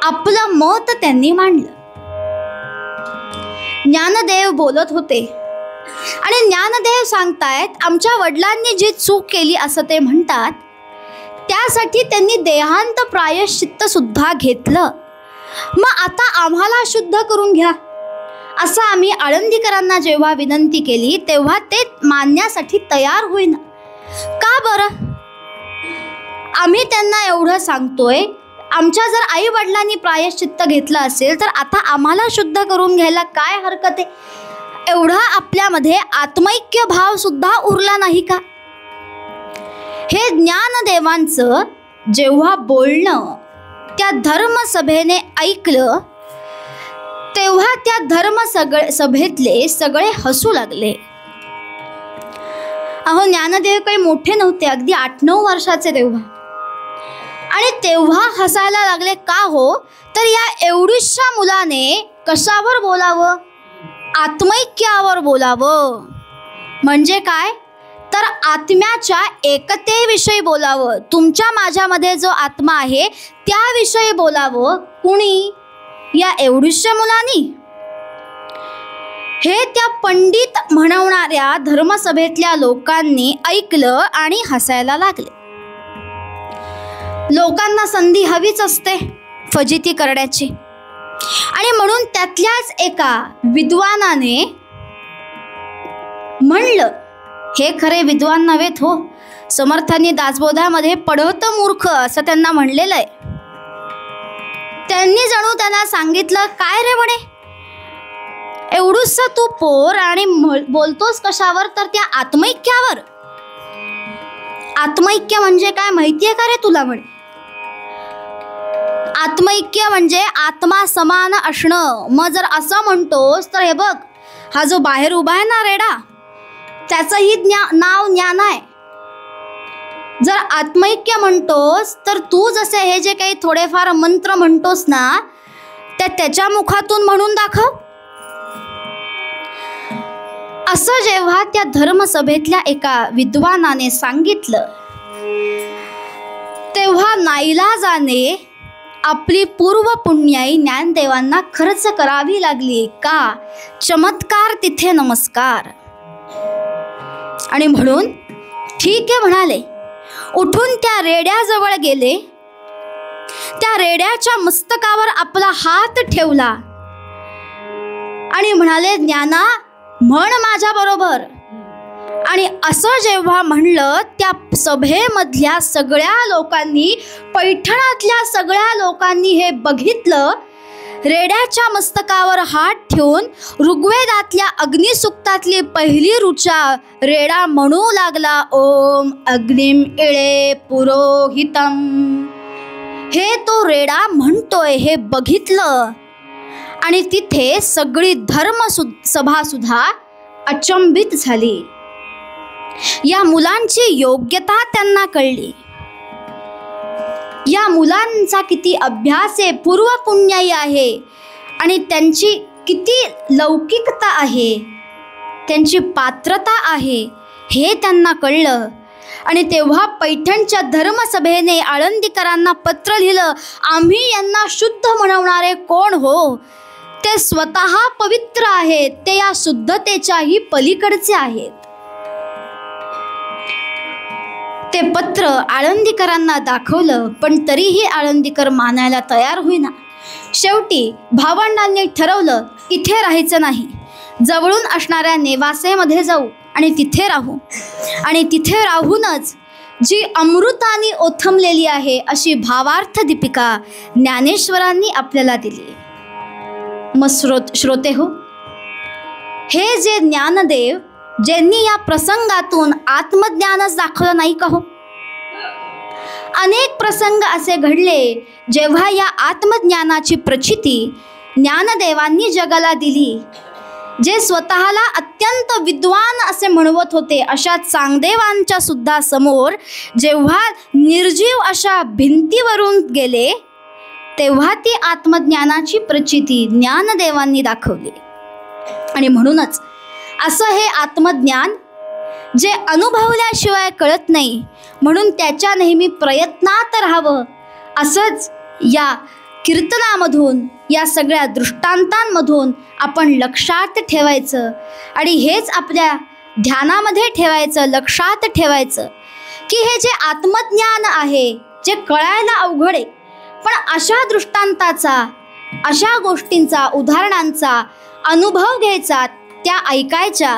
आपलं मत त्यांनी मांडलं. ज्ञानदेव बोलत होते आणि ज्ञानदेव सांगतायत, आमच्या वडिलांनी जी चूक केली असं ते म्हणतात, त्यासाठी त्यांनी देहांत प्रायश्चित्त सुद्धा घेतलं. मग आता आम्हाला शुद्ध करून घ्या असं आम्ही आळंदीकरांना जेव्हा विनंती केली तेव्हा ते मानण्यासाठी तयार होईना. का बरं? आम्ही त्यांना एवढं सांगतोय, आमच्या जर आई वडिलांनी प्रायश्चित्त घेतलं असेल तर आता आम्हाला शुद्ध करून घ्यायला काय हरकत आहे? एवढा आपल्यामध्ये आत्मैक्य भाव सुद्धा उरला नाही का? हे ज्ञानदेवांचं जेव्हा बोलणं त्या धर्मसभेने ऐकलं तेव्हा त्या धर्मसभेतले सगळे हसू लागले. अहो, ज्ञानदेव काही मोठे नव्हते, अगदी 8-9 वर्षाचे तेव्हा. आणि तेव्हा हसायला लागले. का हो? तर या एवढीशा मुलाने कशावर बोलावं? आत्मैक्यावर बोलावं. म्हणजे काय? तर आत्म्याच्या एकतेविषयी बोलावं. तुमच्या माझ्यामध्ये जो आत्मा आहे त्याविषयी बोलावं. कुणी? या एवढीशा मुलांनी. हे त्या पंडित म्हणवणाऱ्या धर्मसभेतल्या लोकांनी ऐकलं आणि हसायला लागले. लोकांना संधी हवीच असते फजिती करण्याची, आणि म्हणून त्यातल्याच एका विद्वानाने म्हणलं, हे खरे विद्वान नव्हेत हो, समर्थांनी दासबोधामध्ये पढत मूर्ख असं त्यांना म्हणलेलं आहे. त्यांनी जणू त्यांना सांगितलं, काय रे म्हणे, एवढूस तू पोर आणि बोलतोस कशावर? तर त्या आत्मैक्यावर. आत्मैक्य म्हणजे काय माहितीये का रे तुला? म्हणे आत्मैक्य म्हणजे आत्मा समान असणं. मग जर असं म्हणतोस तर हे बघ, हा जो बाहेर उभा आहे ना रेडा, त्याचंही नाव ज्ञान आहे. जर आत्मैक्य म्हणतोस तर तू जसे हे जे काही थोडेफार मंत्र म्हणतोस ना, त्याच्या मुखातून म्हणून दाखव. असं जेव्हा त्या धर्मसभेतल्या एका विद्वानाने सांगितलं, तेव्हा नाईलाजाने आपली पूर्व पुण्याई ज्ञानदेवांना खर्च करावी लागली. का? चमत्कार तिथे नमस्कार. आणि म्हणून ठीक आहे म्हणाले. उठून त्या रेड्याजवळ गेले. त्या रेड्याच्या मस्तकावर आपला हात ठेवला आणि म्हणाले, ज्ञाना म्हण माझ्या बरोबर. आणि असं जेव्हा म्हणलं, त्या सभेमधल्या सगळ्या लोकांनी, पैठणातल्या सगळ्या लोकांनी हे बघितलं. रेड्याच्या मस्तकावर हात ठेवून ऋग्वेदातल्या अग्निसुक्तातली पहिली ऋचा रेडा म्हणू लागला, ओम अग्निम इळे पुरोहितम. हे तो रेडा म्हणतोय हे बघितलं. आणि तिथे सगळी धर्मसभा सुद्धा अचंबित झाली. या मुलांची योग्यता त्यांना कळली. या मुलांचा किती अभ्यास आहे, पूर्व पुण्याई आहे, आणि त्यांची किती लौकिकता आहे, त्यांची पात्रता आहे, हे त्यांना कळलं. आणि तेव्हा पैठणच्या धर्मसभेने आळंदीकरांना पत्र लिहिलं, आम्ही यांना शुद्ध म्हणवणारे कोण हो? ते स्वतः पवित्र आहेत, ते या शुद्धतेच्याही पलीकडचे आहेत. ते पत्र आळंदीकरांना दाखवलं, पण तरीही आळंदीकर मानायला तयार होईना. शेवटी भावंडांनी ठरवलं, इथे राहायचं नाही, जवळून असणाऱ्या नेवासेमध्ये जाऊ आणि तिथे राहू. आणि तिथे राहूनच जी अमृताने ओथंबलेली आहे अशी भावार्थ दीपिका ज्ञानेश्वरांनी आपल्याला दिली. मग श्रोते हो, हे जे ज्ञानदेव ज्यांनी या प्रसंगातून आत्मज्ञानच दाखवलं नाही का हो? अनेक प्रसंग असे घडले जेव्हा या आत्मज्ञानाची प्रचिती ज्ञानदेवांनी जगाला दिली. जे स्वतःला अत्यंत विद्वान असे म्हणवत होते, अशा चांगदेवांच्या सुद्धा समोर जेव्हा निर्जीव अशा भिंतीवरून गेले, तेव्हा ती आत्मज्ञानाची प्रचिती ज्ञानदेवांनी दाखवली. आणि म्हणूनच असं हे आत्मज्ञान जे अनुभवल्याशिवाय कळत नाही, म्हणून त्याच्या नेहमी प्रयत्नात राहावं. असंच या कीर्तनामधून, या सगळ्या दृष्टांतांमधून आपण लक्षात ठेवायचं. आणि हेच आपल्या ध्यानामध्ये ठेवायचं, लक्षात ठेवायचं की हे जे आत्मज्ञान आहे, जे कळायला अवघड आहे, पण अशा दृष्टांताचा, अशा गोष्टींचा, उदाहरणांचा अनुभव घ्यायचा, त्या ऐकायच्या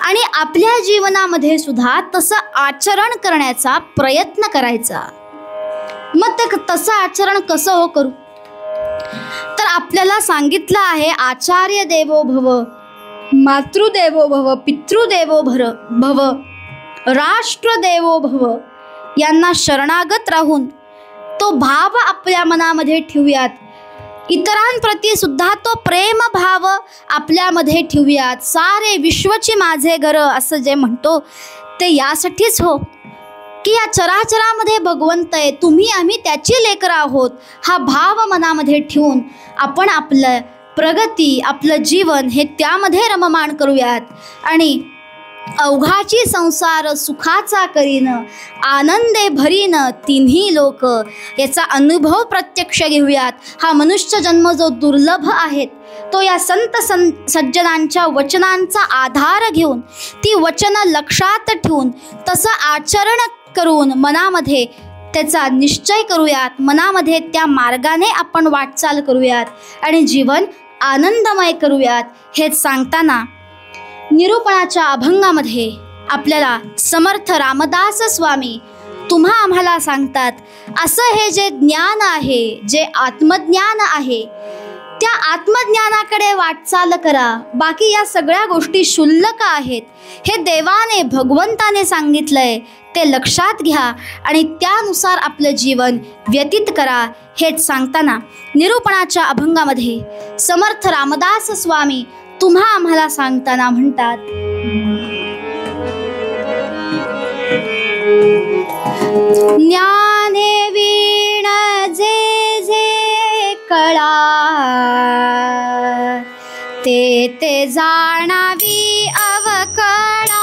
आणि आपल्या जीवनामध्ये सुद्धा तसं आचरण करण्याचा प्रयत्न करायचा. मग ते तसं आचरण कसं हो करू? तर आपल्याला सांगितलं आहे, आचार्य देवो भव, मातृदेवो भव, पितृदेवो भव, राष्ट्रदेवो भव, यांना शरणागत राहून तो भाव आपल्या मनामध्ये ठेवूयात. इतरांप्रती सुद्धा तो प्रेम भाव आपल्यामध्ये ठेवूयात. सारे विश्वची माझे घर असं जे म्हणतो ते यासाठीच हो, की या चराचरामध्ये भगवंत आहे, तुम्ही आम्ही त्याची लेकरं आहोत, हा भाव मनामध्ये ठेवून आपण आपलं प्रगती, आपलं जीवन हे त्यामध्ये रममाण करूयात आणि अवघाची संसार सुखाचा करीन, आनंदे भरीन तिन्ही लोक, याचा अनुभव प्रत्यक्ष घेऊयात. हा मनुष्य जन्म जो दुर्लभ आहे तो या संत सज्जनांच्या वचनांचा आधार घेऊन, ती वचनं लक्षात ठेवून तसं आचरण करून मनामध्ये त्याचा निश्चय करूयात, मनामध्ये त्या मार्गाने आपण वाटचाल करूयात आणि जीवन आनंदमय करूयात. हेच सांगताना निरूपणाच्या अभंगामध्ये आपल्याला समर्थ रामदास स्वामी तुम्हा आम्हाला सांगतात, असं हे जे ज्ञान आहे, जे आत्मज्ञान आहे, त्या आत्मज्ञानाकडे वाटचाल करा. बाकी या सगळ्या गोष्टी क्षुल्लक आहेत. हे देवाने, भगवंताने सांगितलंय, ते लक्षात घ्या आणि त्यानुसार आपलं जीवन व्यतीत करा. हेच सांगताना निरूपणाच्या अभंगामध्ये समर्थ रामदास स्वामी तुम्हा आम्हाला सांगताना म्हणतात, ज्ञाने वीण जे जे कळा, ते ते जाणावी अवकळा.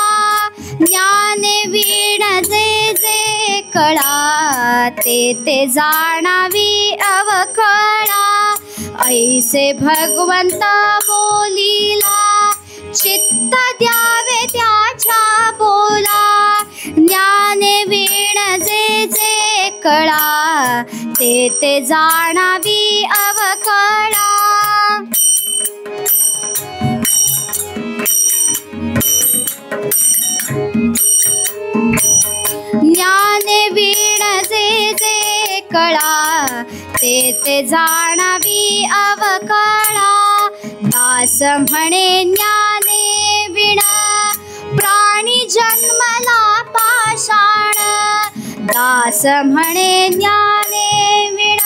ज्ञाने वीण जे जे कळा, ते ते जाणावी अवकळा. ऐसे भगवंत बोलीला, चित्त द्यावे त्याच्या बोला. ज्ञाने वीण जे जे कळा, ते ते जाणावी अवकळा. ज्ञाने वीण जे जे कळा, ते ते जाणावी अवकळा. दास म्हणे ज्ञाने वीण, प्राणी जन्मला पाषाण. दास म्हणे ज्ञाने वीण,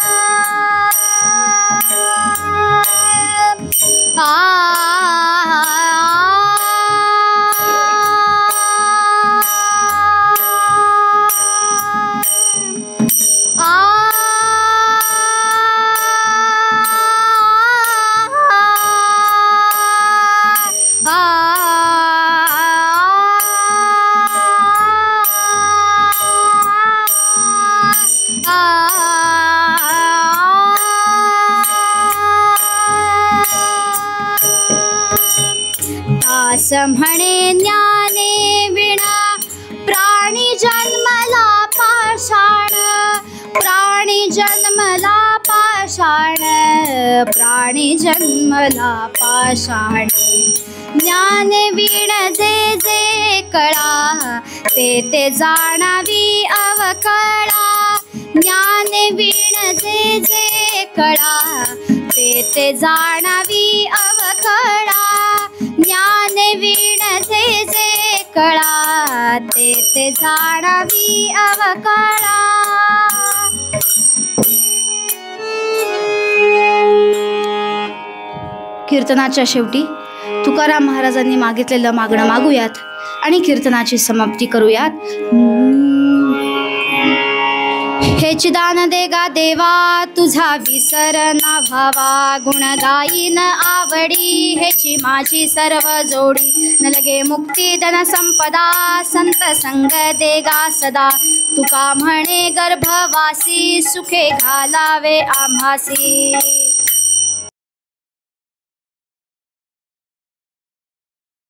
दास म्हणे ज्ञाने वीण, प्राणी जन्मला पाषाण. प्राणी जन्मला पाषाण, प्राणी जन्मला पाषाण. ज्ञाने वीण जे जे कळा, ते ते जाणावी अवकळा. ज्ञाने वीण जे जे कळा, ते ते जाणावी अवकळा. ज्ञाने वीण जे जे कळा, ते ते जाणावी अवकळा. कीर्तनाच्या शेवटी तुकाराम महाराजांनी मागितलेलं मागणं मागूयात आणि कीर्तनाची समाप्ती करूयात. हे चिदान देगा देवा, तुझा विसर ना व्हावा. गुण गाईन आवडी, हेची माझी सर्व जोडी. न लगे मुक्ती धन संपदा, संत संग देगा सदा. तुका म्हणे गर्भवासी, सुखे घालावे आम्हासी.